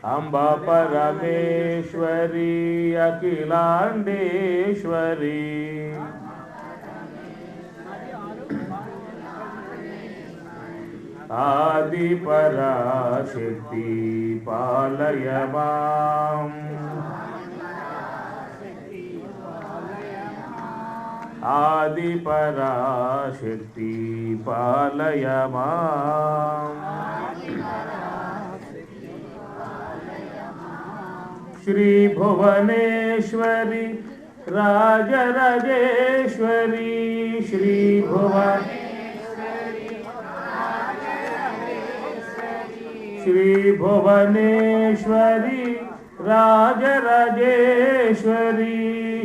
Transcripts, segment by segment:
అంబా పరమేశ్వరి అఖిలాండేశ్వరి ఆది పరాశక్తి పాలయ మాం ఆది పరాశక్తి పాలయ మాం శ్రీ భువనేశ్వరి రాజరాజేశ్వరి శ్రీ భువనేశ్వరి రాజరాజేశ్వరి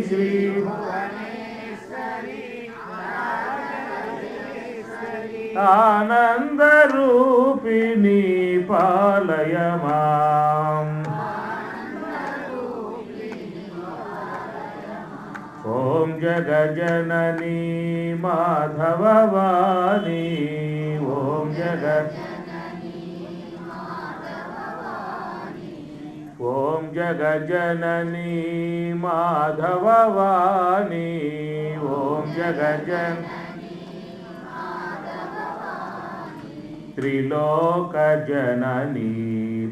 శ్రీ ఆనందరూపిణి పాలయ మాం ఓం జగజననీ మాధవవాణి ఓం జగజననీ మాధవవాణి ఓం త్రిలోకజననీ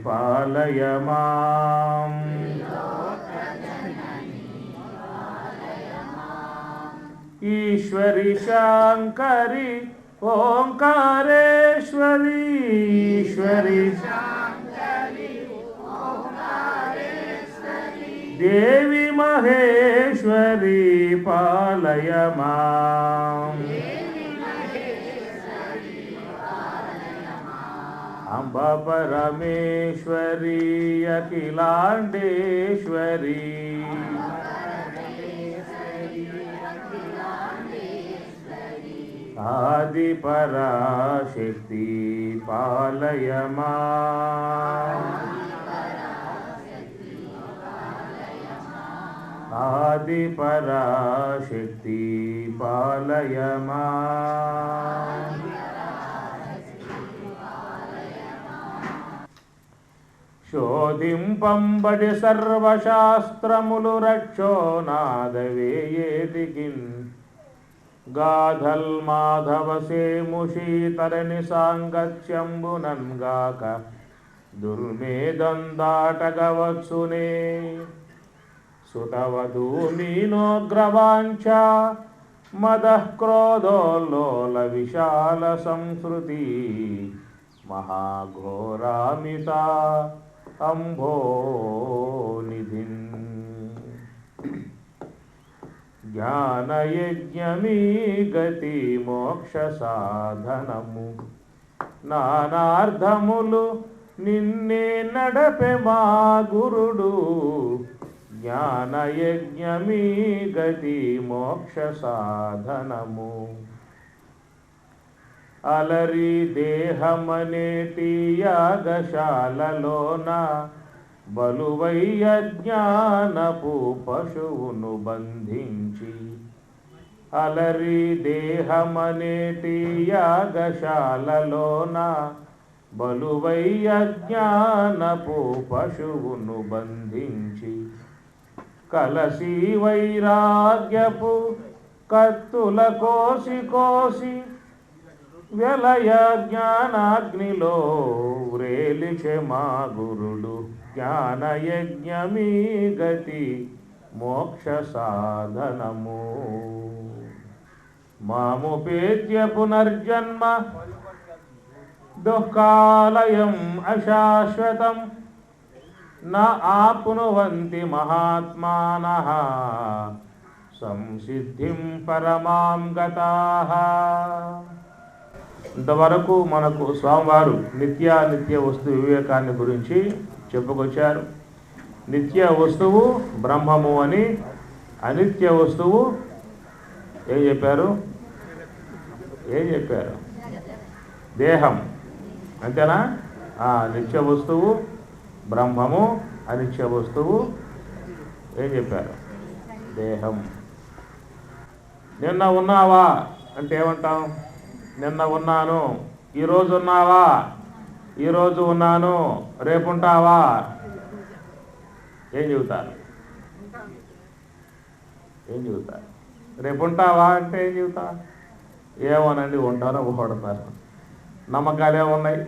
పాలయ మాం ఈశ్వరి శాంకరి ఓంకారేశ్వరి ఈశ్వరి దేవి మహేశ్వరి పాలయ మాం అంబ పరమేశ్వరి అఖిలాండేశ్వరి ఆది పరాశక్తి పాలయ మాం ఆది పరాశక్తి పాలయ మాం శోధింపంబడి సర్వశాస్త్రములు రక్షోనాదవేయేదికిన్ గాధల్ మాధవసేముషీతరణి సాంగత్యంబునంగాక దుర్మేదందాటగవత్సునే సుతవధూమీనోగ్రవాంఛ మదః క్రోధోల్లోల విశాల సంస్కృతి మహాఘోరామిత అంభోనిధిన్ జ్ఞానయజ్ఞమీ గతి మోక్ష సాధనము నానార్థములు నిన్నే నడపె మా గురుడు జ్ఞానయజ్ఞమీ గతి మోక్ష సాధనము అలరి దేహమనేటి యాగశాలలోన బలువై అజ్ఞానపు పశువును బంధించి అలరి దేహమనేటి యాగశాలలోన బలువై అజ్ఞానపు పశువును బంధించి కలసి వైరాగ్యపు కత్తుల కోసి కోసి వ్యలయ జ్ఞానాగ్నిలో వ్రేలిచె మా గురుడు జ్ఞానయజ్ఞమీ గతి మోక్ష సాధనము మాముపేత్య పునర్జన్మ దుఃఖాలయం అశాశ్వతం న ఆప్నువంతి మహాత్మానః సంసిద్ధిం పరమాం గతాః. ఇంతవరకు మనకు స్వామివారు నిత్య వస్తు వివేకాన్ని గురించి చెప్పుకొచ్చారు. నిత్య వస్తువు బ్రహ్మము అని, అనిత్య వస్తువు ఏం చెప్పారు? దేహం. అంతేనా? నిత్య వస్తువు బ్రహ్మము, అనిత్య వస్తువు ఏం చెప్పారు? దేహం. నిన్న ఉన్నావా అంటే ఏమంటాం? నిన్న ఉన్నాను. ఈరోజు ఉన్నావా? ఈరోజు ఉన్నాను. రేపుంటావా? ఏం చెబుతారు? ఏం చెబుతారు? రేపు ఉంటావా అంటే ఏం చెబుతా? ఏమోనండి, ఉంటారో ఓడతారు. నమ్మకాలు ఏమున్నాయి?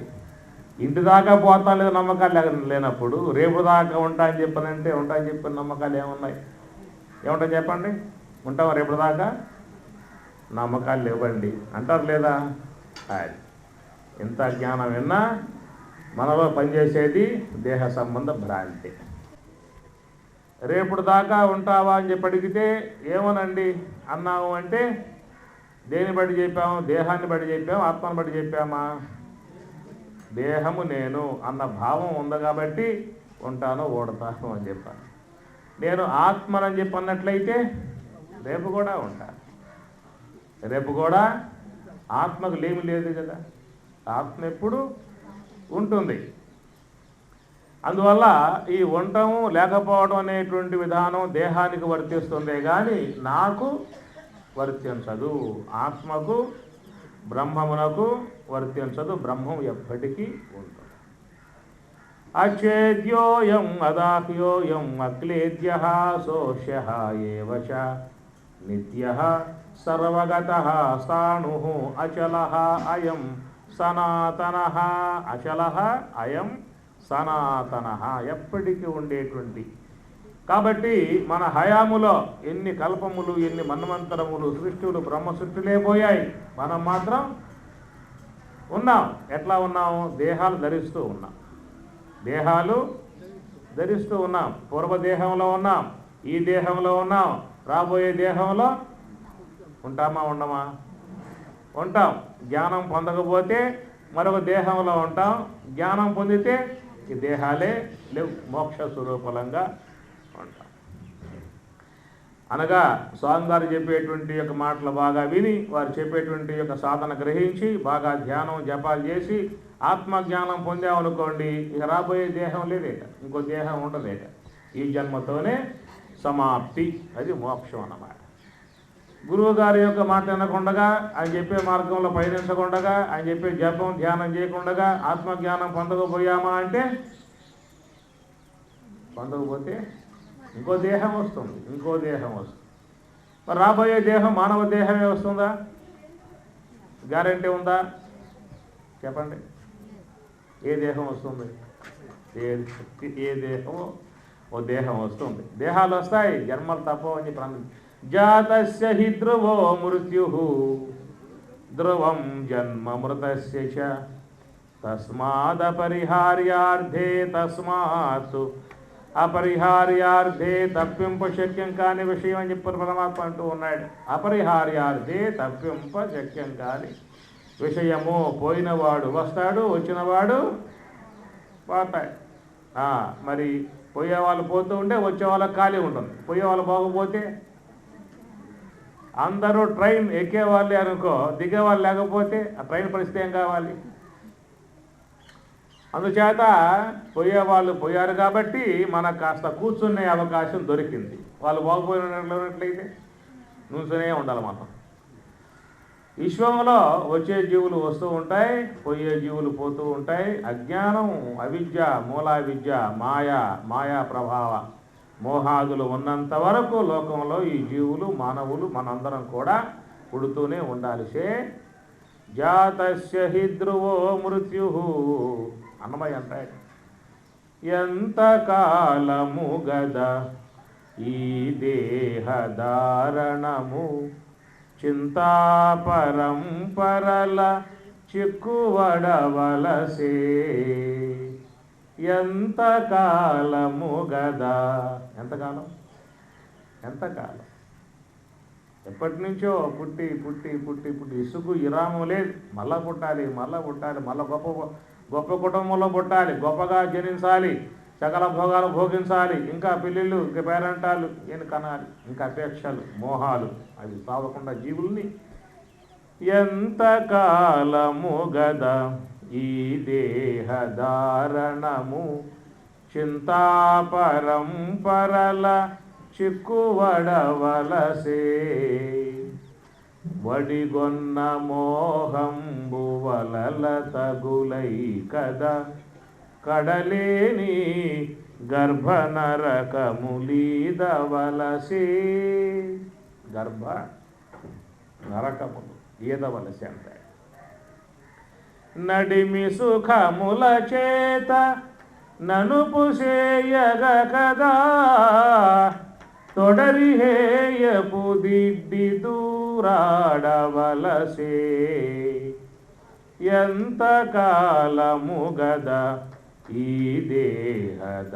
ఇంటి దాకా పోతా లేదు నమ్మకాలు లేనప్పుడు రేపు దాకా ఉంటా అని చెప్పానంటే ఉంటా అని చెప్పిన నమ్మకాలు ఏమున్నాయి? ఏముంటాయి చెప్పండి? ఉంటావా రేపు దాకా? నమ్మకాలు లేవండి అంటారు లేదా? అది ఎంత జ్ఞానం విన్నా మనలో పనిచేసేది దేహ సంబంధ భ్రాంతి. రేపు దాకా ఉంటావా అని చెప్పి అడిగితే ఏమోనండి అన్నాము అంటే దేని బట్టి చెప్పాము? దేహాన్ని బట్టి చెప్పాము, ఆత్మను బట్టి చెప్పామా? దేహము నేను అన్న భావం ఉంది కాబట్టి ఉంటాను ఓడతాను అని చెప్పాను. నేను ఆత్మనని చెప్పి అన్నట్లయితే రేపు కూడా ఉంటాను. రేపు కూడా ఆత్మకు లేమి లేదు కదా, ఆత్మ ఎప్పుడు ఉంటుంది. అందువల్ల ఈ ఉండటము లేకపోవడం అనేటువంటి విధానం దేహానికి వర్తిస్తుందే కానీ నాకు వర్తించదు. ఆత్మకు బ్రహ్మమునకు వర్తించదు. బ్రహ్మం ఎప్పటికీ ఉంటుంది. అచేద్యోయం అదాహ్యోయం అక్లేద్యః సోష్యః ఏవచ నిత్యః సర్వగతః స్థాణుః అచలః అయం సనాతనః. అచలః అయం సనాతనః, ఎప్పటికీ ఉండేటువంటి. కాబట్టి మన హయాములో ఎన్ని కల్పములు, ఎన్ని మన్వంతరములు, సృష్టిలు, బ్రహ్మ సృష్టిలే పోయాయి. మనం మాత్రం ఉన్నాం. ఎట్లా ఉన్నాము? దేహాలు ధరిస్తూ ఉన్నాం. దేహాలు ధరిస్తూ ఉన్నాం. పూర్వదేహంలో ఉన్నాం, ఈ దేహంలో ఉన్నాం, రాబోయే దేహంలో ఉంటామా? ఉండమా? ఉంటాం. జ్ఞానం పొందకపోతే మరొక దేహంలో ఉంటాం. జ్ఞానం పొందితే ఈ దేహాలే లేవు, మోక్ష స్వరూపంగా ఉంటాం. అనగా స్వామి గారు చెప్పేటువంటి యొక్క మాటలు బాగా విని వారు చెప్పేటువంటి యొక్క సాధన గ్రహించి బాగా ధ్యానం జపాలు చేసి ఆత్మజ్ఞానం పొందామనుకోండి, ఇక రాబోయే దేహం లేదేట, ఇంకో దేహం ఉండదేట. ఈ జన్మతోనే సమాప్తి. అది మోక్షం అన్నమాట. గురువు గారి యొక్క మాట వినకుండగా, ఆయన చెప్పే మార్గంలో పయనించకుండగా, ఆయన చెప్పే జపం ధ్యానం చేయకుండగా ఆత్మజ్ఞానం పొందకపోయామా అంటే పొందకపోతే ఇంకో దేహం వస్తుంది, ఇంకో దేహం వస్తుంది. మరి రాబోయే దేహం మానవ దేహమే వస్తుందా? గ్యారంటీ ఉందా? చెప్పండి. ఏ దేహం వస్తుంది? ఏ దేహమో ఓ దేహం వస్తుంది. దేహాలు వస్తాయి, జన్మలు తప్పవు అని చెప్పి. జాతస్య హి ధ్రువో మృత్యు ధ్రువం జన్మ మృతస్య చ తస్మాదపరిహార్యార్థే తస్మాత్ అపరిహార్యార్థే తప్పింప శక్యం కాని విషయం అని చెప్పి పరమాత్మ అంటూ ఉన్నాడు. అపరిహార్యార్థే తప్పింప శక్యం కాని విషయము. పోయినవాడు వస్తాడు, వచ్చినవాడు పోతాడు. మరి పోయేవాళ్ళు పోతూ ఉంటే వచ్చే వాళ్ళకి ఖాళీ ఉంటుంది. పోయేవాళ్ళు పోకపోతే అందరూ ట్రైన్ ఎక్కేవాళ్ళే అనుకో, దిగేవాళ్ళు లేకపోతే ఆ ట్రైన్ పరిస్థితి ఏం కావాలి? అందుచేత పోయేవాళ్ళు పోయారు కాబట్టి మనకు కాస్త కూర్చునే అవకాశం దొరికింది. వాళ్ళు పోకపోయినట్లయితే నుంచునే ఉండాలి మనం. విశ్వంలో వచ్చే జీవులు వస్తూ ఉంటాయి, పోయే జీవులు పోతూ ఉంటాయి. అజ్ఞానం, అవిద్య, మూలా విద్య, మాయా ప్రభావ మోహాదులు ఉన్నంత వరకు లోకంలో ఈ జీవులు మానవులు మనందరం కూడా పుడుతూనే ఉండాలిసే. జాతస్య హి ధ్రువో మృత్యు అన్నమయ్య అంటాడు. ఎంతకాలము గద ఈ దేహధారణము చింతాపరంపరల చిక్కువడవలసే. ఎంతకాలము గదా, ఎంతకాలం? ఎంతకాలం? ఎప్పటి నుంచో పుట్టి పుట్టి పుట్టి పుట్టి ఇసుకు విరామం లేదు. మళ్ళా పుట్టాలి, మళ్ళా పుట్టాలి, మళ్ళా గొప్ప గొప్ప కుటుంబంలో పుట్టాలి, గొప్పగా జనించాలి, సకల భోగాలు భోగించాలి, ఇంకా పెళ్ళిళ్ళు, ఇంకా పేరంటాలు ఏమి కనాలి, ఇంకా అపేక్షలు, మోహాలు అవి సావకుండా జీవుల్ని. ఎంతకాలము గదా ఈ దేహధారణము చింతాపరంపరల చిక్కువడవలసే. వడిగొన్న మోహంబు వలల తగులై కదా కడలేని గర్భ నరకములీదవలసి. గర్భ నరకములు ఈదవలసి అంటాయి. నడిమి సుఖముల చేత ననుపు చేయగ కదా, తొడరి హేయపు దిడ్డి దూరాడవలసే. ఎంత కాలము గద ఈ దేహధారణము,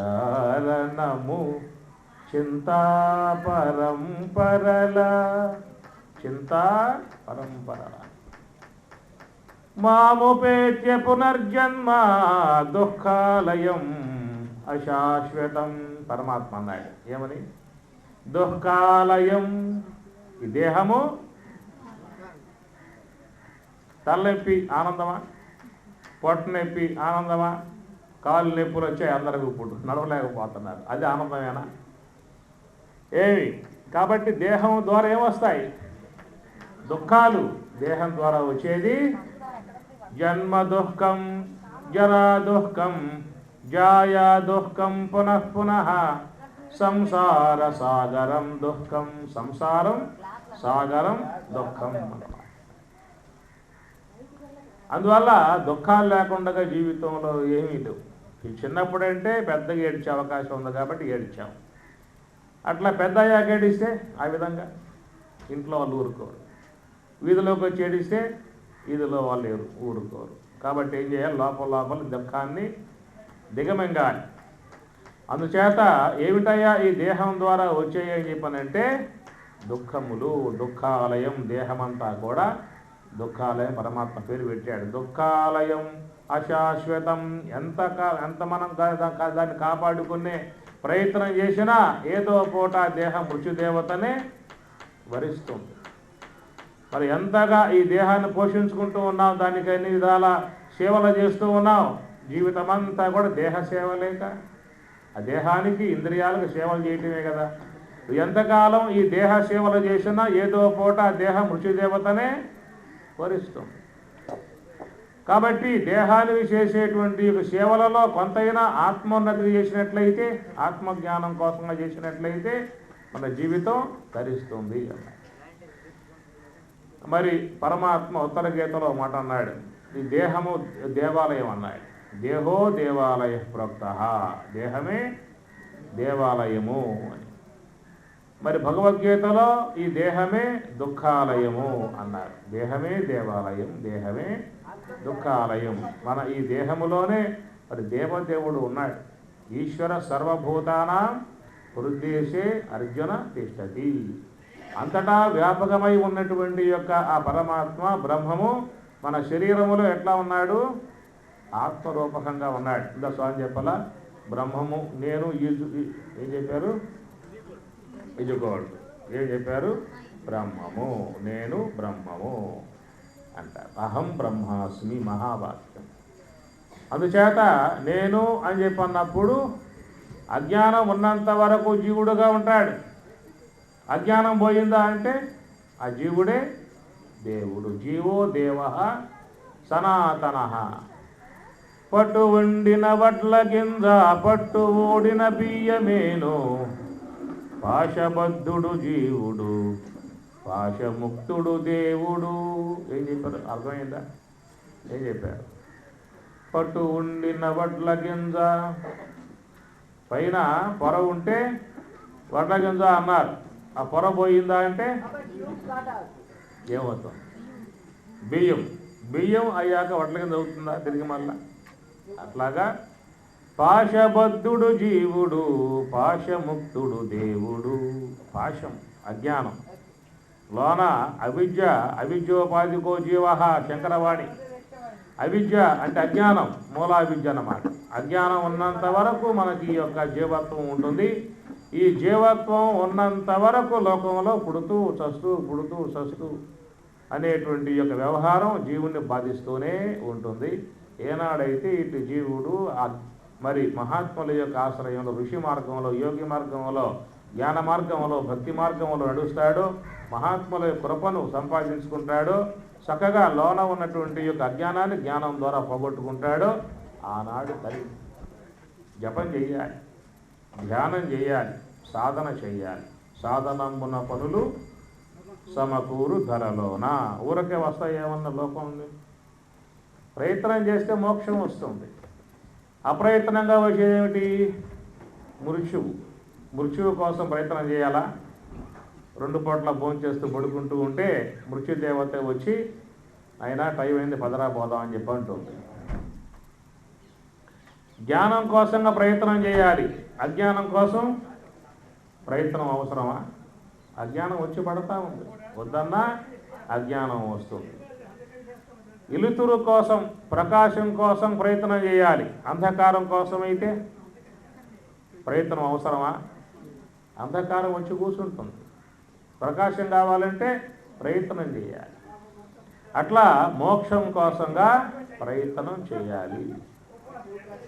చింతా పరంపరల. చింతా పరంపరల మాముపేత్య పునర్జన్మ దుఃఖాలయం అశాశ్వతం. పరమాత్మ అన్నాడు ఏమని? దుఃఖాలయం. ఈ దేహము తలనొప్పి ఆనందమా, పొట్ట నొప్పి ఆనందమా? కాళ్ళు నొప్పులు వచ్చాయి అందరికి, ఇప్పుడు నడవలేకపోతున్నారు, అది ఆనందమేనా? ఏమి? కాబట్టి దేహం ద్వారా ఏమొస్తాయి? దుఃఖాలు. దేహం ద్వారా వచ్చేది జన్మ దుఃఖం, జరా దుఃఖం, జాయా దుఃఖం, పునః పునః సంసార సాగరం దుఃఖం. సంసారం సాగరం దుఃఖం. అందువల్ల దుఃఖాలు లేకుండా జీవితంలో ఏమీ లేవు. చిన్నప్పుడంటే పెద్దగా ఏడ్చే అవకాశం ఉంది కాబట్టి ఏడ్చాం. అట్లా పెద్ద అయ్యాక ఏడిస్తే ఆ విధంగా ఇంట్లో వాళ్ళు ఊరుకోరు. వీధిలోకి వచ్చి ఏడిస్తే వీధిలో వాళ్ళు ఊరుకోరు. కాబట్టి ఏం చేయాలి? లోపల లోపల దుఃఖాన్ని దిగమింగాలి. అందుచేత ఏమిటయ్యా ఈ దేహం ద్వారా వచ్చాయని చెప్పనంటే దుఃఖములు, దుఃఖాలయం. దేహమంతా కూడా దుఃఖాలయం. పరమాత్మ పేరు పెట్టాడు దుఃఖాలయం అశాశ్వతం. ఎంత మనం దాన్ని కాపాడుకునే ప్రయత్నం చేసినా ఏదో పూట దేహం మృత్యుదేవతనే వరిస్తుంది. మరి ఎంతగా ఈ దేహాన్ని పోషించుకుంటూ ఉన్నాం, దానికి అన్ని విధాల సేవలు చేస్తూ ఉన్నాం. జీవితం అంతా కూడా దేహ సేవ లేక, ఆ దేహానికి ఇంద్రియాలకు సేవలు చేయటమే కదా. ఎంతకాలం ఈ దేహ సేవలు చేసినా ఏదో పూట దేహం మృత్యుదేవతనే వరిస్తుంది. కాబట్టి దేహానికి చేసేటువంటి సేవలలో కొంతైనా ఆత్మోన్నతి చేసినట్లయితే, ఆత్మజ్ఞానం కోసంగా చేసినట్లయితే మన జీవితం ధరిస్తుంది. మరి పరమాత్మ ఉత్తర గీతలో మాట అన్నాడు, ఈ దేహము దేవాలయం అన్నాడు. దేహో దేవాలయ ప్రోక్త. దేహమే దేవాలయము అని. మరి భగవద్గీతలో ఈ దేహమే దుఃఖాలయము అన్నారు. దేహమే దేవాలయం, దేహమే దుఃఖాలయం. మన ఈ దేహములోనే మరి దేవదేవుడు ఉన్నాడు. ఈశ్వర సర్వభూతానాం హృద్దేశే అర్జున తిష్టతి. అంతటా వ్యాపకమై ఉన్నటువంటి యొక్క ఆ పరమాత్మ బ్రహ్మము మన శరీరములో ఎట్లా ఉన్నాడు? ఆత్మరూపకంగా ఉన్నాడు. ఇంకా స్వామి చెప్పాలా? బ్రహ్మము నేను ఏం చెప్పారు? ఇజుగోడు ఏం చెప్పారు? బ్రహ్మము, నేను బ్రహ్మము అంటారు. అహం బ్రహ్మాస్మి మహావాక్యం. అందుచేత నేను అని చెప్పన్నప్పుడు అజ్ఞానం ఉన్నంత వరకు జీవుడుగా ఉంటాడు. అజ్ఞానం పోయిందా అంటే ఆ జీవుడే దేవుడు. జీవో దేవ సనాతన. పట్టు వండిన వడ్ల గింజ, పట్టు ఓడిన బియ్యమేను. పాశబద్ధుడు జీవుడు, పాశముక్తుడు దేవుడు. ఏం చెప్పారు? అర్థమైందా? ఏం చెప్పారు? పట్టు ఉండిన వడ్ల గింజ, పైన పొర ఉంటే వడ్ల గింజ అన్నారు. ఆ పొర పోయిందా అంటే ఏమవుతుంది? బియ్యం. బియ్యం అయ్యాక వడ్ల గింజ అవుతుందా తిరిగి మళ్ళా? అట్లాగా పాశబద్ధుడు జీవుడు, పాశముక్తుడు దేవుడు. పాశం అజ్ఞానం, లోన అవిద్య. అవిద్యోపాధికో జీవ శంకరవాణి. అవిద్య అంటే అజ్ఞానం, మూలావిద్య అన్నమాట. అజ్ఞానం ఉన్నంత వరకు మనకి ఈ యొక్క జీవత్వం ఉంటుంది. ఈ జీవత్వం ఉన్నంత వరకు లోకంలో పుడుతూ చస్తూ అనేటువంటి యొక్క వ్యవహారం జీవుణ్ణి బాధిస్తూనే ఉంటుంది. ఏనాడైతే ఇటు జీవుడు మరి మహాత్ముల యొక్క ఆశ్రయంలో, ఋషి మార్గంలో, యోగి మార్గంలో, జ్ఞాన మార్గంలో, భక్తి మార్గంలో నడుస్తాడో, మహాత్ముల కృపను సంపాదించుకుంటాడో, చక్కగా లోన ఉన్నటువంటి యొక్క అజ్ఞానాన్ని జ్ఞానం ద్వారా పోగొట్టుకుంటాడో, ఆనాడు తల్లి జపం చెయ్యాలి. ధ్యానం చేయాలి, సాధన చేయాలి. సాధనమున పనులు సమకూరు ధరలోన. ఊరకే వస్తాయేమన్న లోపం ఉంది? ప్రయత్నం చేస్తే మోక్షం వస్తుంది. అప్రయత్నంగా వచ్చేదేమిటి? మృత్యువు. మృత్యువు కోసం ప్రయత్నం చేయాలా? 2 పూట్ల భోంచేస్తూ పడుకుంటూ ఉంటే మృత్యుదేవత వచ్చి అయినా టైం అయింది పదరా పోదాం అని చెప్పి అంటుంది. జ్ఞానం కోసంగా ప్రయత్నం చేయాలి. అజ్ఞానం కోసం ప్రయత్నం అవసరమా? అజ్ఞానం వచ్చి పడతా ఉంది. వద్దన్నా అజ్ఞానం వస్తుంది. వెలుతురు కోసం, ప్రకాశం కోసం ప్రయత్నం చేయాలి. అంధకారం కోసం అయితే ప్రయత్నం అవసరమా? అంధకారం వచ్చి కూర్చుంటుంది. ప్రకాశం కావాలంటే ప్రయత్నం చేయాలి. అట్లా మోక్షం కోసంగా ప్రయత్నం చేయాలి.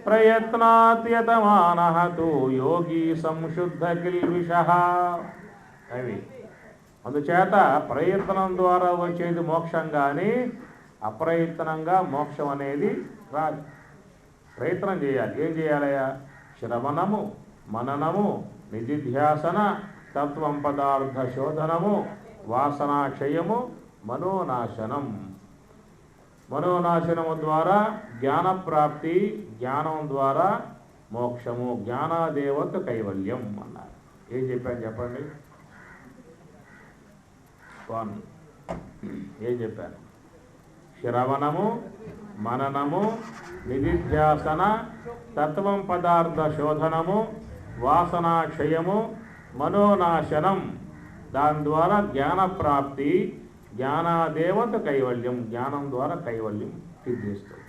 ప్రయత్నాత్యతమానః తు యోగి సంశుద్ధ కిల్విషః. అవి అందుచేత ప్రయత్నం ద్వారా వచ్చేది మోక్షం, కానీ అప్రయత్నంగా మోక్షం అనేది రాదు. ప్రయత్నం చేయాలి. ఏం చేయాలయ్యా? శ్రవణము, మననము, నిధిధ్యాసన, తత్వం పదార్థ శోధనము, వాసనాక్షయము, మనోనాశనం. మనోనాశనము ద్వారా జ్ఞానప్రాప్తి, జ్ఞానం ద్వారా మోక్షము. జ్ఞానాదేవత కైవల్యం అన్నారు. ఏం చెప్పాను చెప్పండి? ఏం చెప్పాను? శ్రవణము, మననము, నిధిధ్యాసన, తత్వం పదార్థ శోధనము, వాసనాక్షయము, మనోనాశనం. దాని ద్వారా జ్ఞానప్రాప్తి, జ్ఞానాదేవత కైవల్యం. జ్ఞానం ద్వారా కైవల్యం సిద్ధిస్తుంది.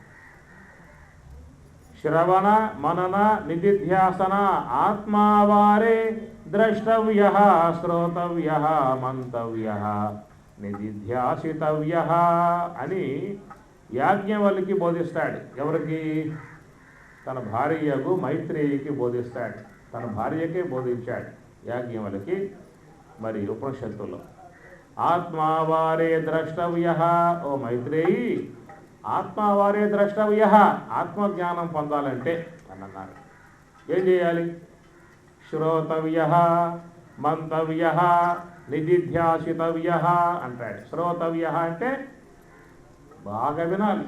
శ్రవణ, మనన, నిధిధ్యాసన ఆత్మావారే ద్రష్టవ్య, శ్రోతవ్య, మంతవ్య, నిధిధ్యాసితవ్య అని యాజ్ఞవల్కి బోధిస్తాడు. ఎవరికి? తన భార్యకు మైత్రేయికి బోధిస్తాడు. తన భార్యకే బోధించాడు యాజ్ఞవల్కి. మరి ఉపనిషత్తులో ఆత్మావారే ద్రష్టవ్య, ఓ మైత్రేయి, ఆత్మావారే ద్రష్టవ్య, ఆత్మజ్ఞానం పొందాలంటే అని అన్నారు. ఏం చేయాలి? శ్రోతవ్య, మంతవ్య, నిధిధ్యాసితవ్య అంటాడు. శ్రోతవ్య అంటే బాగా వినాలి.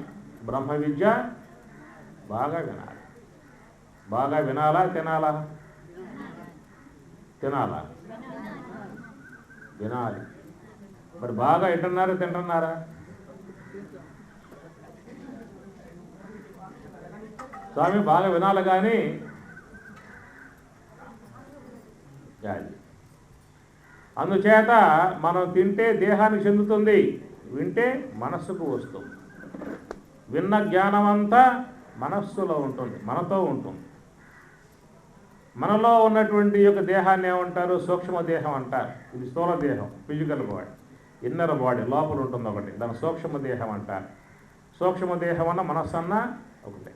బ్రహ్మ విద్య బాగా వినాలి. బాగా వినాలా? తినాలా? తినాలా? వినాలి. మరి బాగా ఎట్టున్నారా? తింటున్నారా? స్వామి బాగా వినాలి కానీ అందుచేత మనం తింటే దేహానికి చెందుతుంది, వింటే మనస్సుకు వస్తుంది. విన్న జ్ఞానం అంతా మనస్సులో ఉంటుంది, మనతో ఉంటుంది. మనలో ఉన్నటువంటి యొక్క దేహాన్ని ఏమంటారు? సూక్ష్మదేహం అంటారు. ఇది స్థూల దేహం, ఫిజికల్ బాడీ. ఇన్నర్ బాడీ లోపల ఉంటుంది ఒకటి, దాని సూక్ష్మదేహం అంటారు. సూక్ష్మదేహం అన్న మనస్సు అన్న ఒకటే.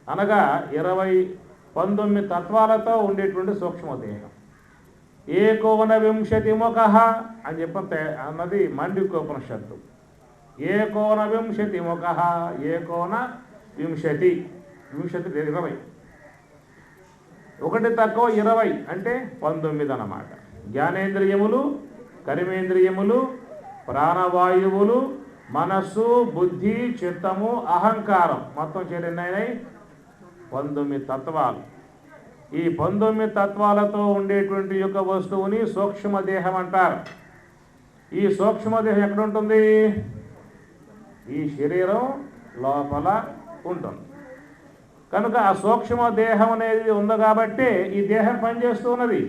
అనగా 19 తత్వాలతో ఉండేటువంటి సూక్ష్మదేహం. ఏకోనవింశతి ముఖః అని చెప్పి అన్నది మాండూక్యోపనిషత్తు. ఏకోనవింశతి ముఖః, ఏకోన వింశతి, వింశతి 20, 1 తక్కువ 20 అంటే 19 అన్నమాట. జ్ఞానేంద్రియములు, కర్మేంద్రియములు, ప్రాణవాయువులు, మనస్సు, బుద్ధి, చిత్తము, అహంకారం మొత్తం చేరినాయి 19 తత్వాలు. ఈ 19 తత్వాలతో ఉండేటువంటి యొక్క వస్తువుని సూక్ష్మదేహం అంటారు. ఈ సూక్ష్మదేహం ఎక్కడ ఉంటుంది? ఈ శరీరం లోపల ఉంటుంది. కనుక ఆ సూక్ష్మదేహం అనేది ఉంది కాబట్టి ఈ దేహం పనిచేస్తూ ఉన్నది.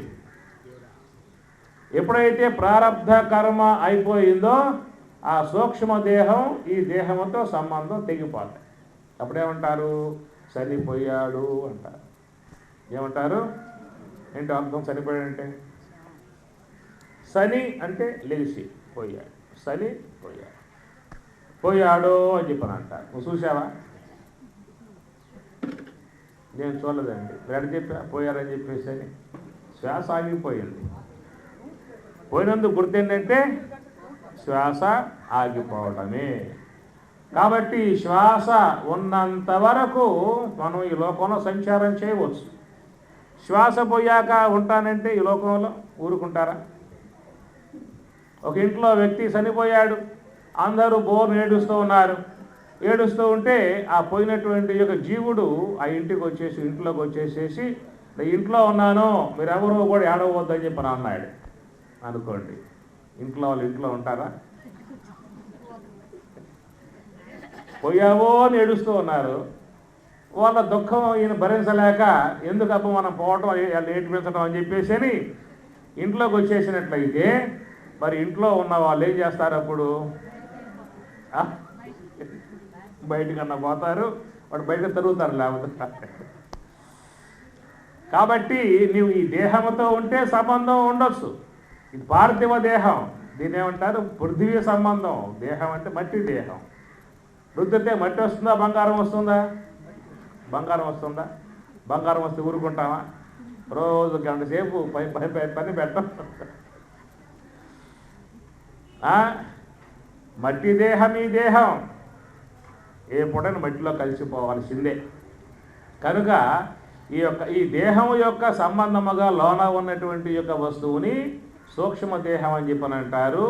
ఎప్పుడైతే ప్రారబ్ధ కర్మ అయిపోయిందో ఆ సూక్ష్మదేహం ఈ దేహంతో సంబంధం తెగిపోతాయి. అప్పుడేమంటారు? చనిపోయాడు అంటారు. ఏమంటారు? ఏంటో అర్థం చనిపోయాడంటే? శని అంటే లేచి పోయాడు, శని పోయాడు, పోయాడు అని చెప్పని అంటారు. నువ్వు చూసావా? నేను చూడలేదండి. ఎక్కడ చెప్పా పోయారని చెప్పేసి అని? శ్వాస ఆగిపోయింది. పోయినందుకు గుర్తు ఏంటంటే శ్వాస ఆగిపోవటమే. కాబట్టి శ్వాస ఉన్నంత వరకు మనం ఈ లోకంలో సంచారం చేయవచ్చు. శ్వాస పోయాక ఉంటానంటే ఈ లోకంలో ఊరుకుంటారా? ఒక ఇంట్లో వ్యక్తి చనిపోయాడు, అందరూ బోర్ను ఏడుస్తూ ఉన్నారు. ఏడుస్తూ ఉంటే ఆ పోయినటువంటి యొక్క జీవుడు ఆ ఇంట్లోకి వచ్చేసేసి ఇంట్లో ఉన్నాను, మీరెవరూ కూడా ఏడవద్దని చెప్పి అన్నాడు అనుకోండి. వాళ్ళు ఇంట్లో ఉంటారా? పోయావో అని ఏడుస్తూ ఉన్నారు. వాళ్ళ దుఃఖం ఈయన భరించలేక ఎందుకబ్బా మనం పోవటం ఏడిపించడం అని చెప్పేసి అని ఇంట్లోకి వచ్చేసినట్లయితే మరి ఇంట్లో ఉన్న వాళ్ళు ఏం చేస్తారు? అప్పుడు బయటకన్నా పోతారు, వాడు బయట తిరుగుతారు లేకపోతే. కాబట్టి నీవు ఈ దేహంతో ఉంటే సంబంధం ఉండొచ్చు. ఇది పార్థివ దేహం, దీని ఏమంటారు? పృథ్వీ సంబంధం. దేహం అంటే మట్టి దేహం. రుద్దితే మట్టి వస్తుందా, బంగారం వస్తుందా? బంగారం వస్తుందా? బంగారం వస్తే ఊరుకుంటామా? రోజు గంట సేపు పని పెట్టం. మట్టి దేహం ఈ దేహం ఏ పూటని మట్టిలో కలిసిపోవాల్సిందే. కనుక ఈ దేహం యొక్క సంబంధముగా లోన ఉన్నటువంటి యొక్క వస్తువుని సూక్ష్మదేహం అని చెప్పని అంటారు.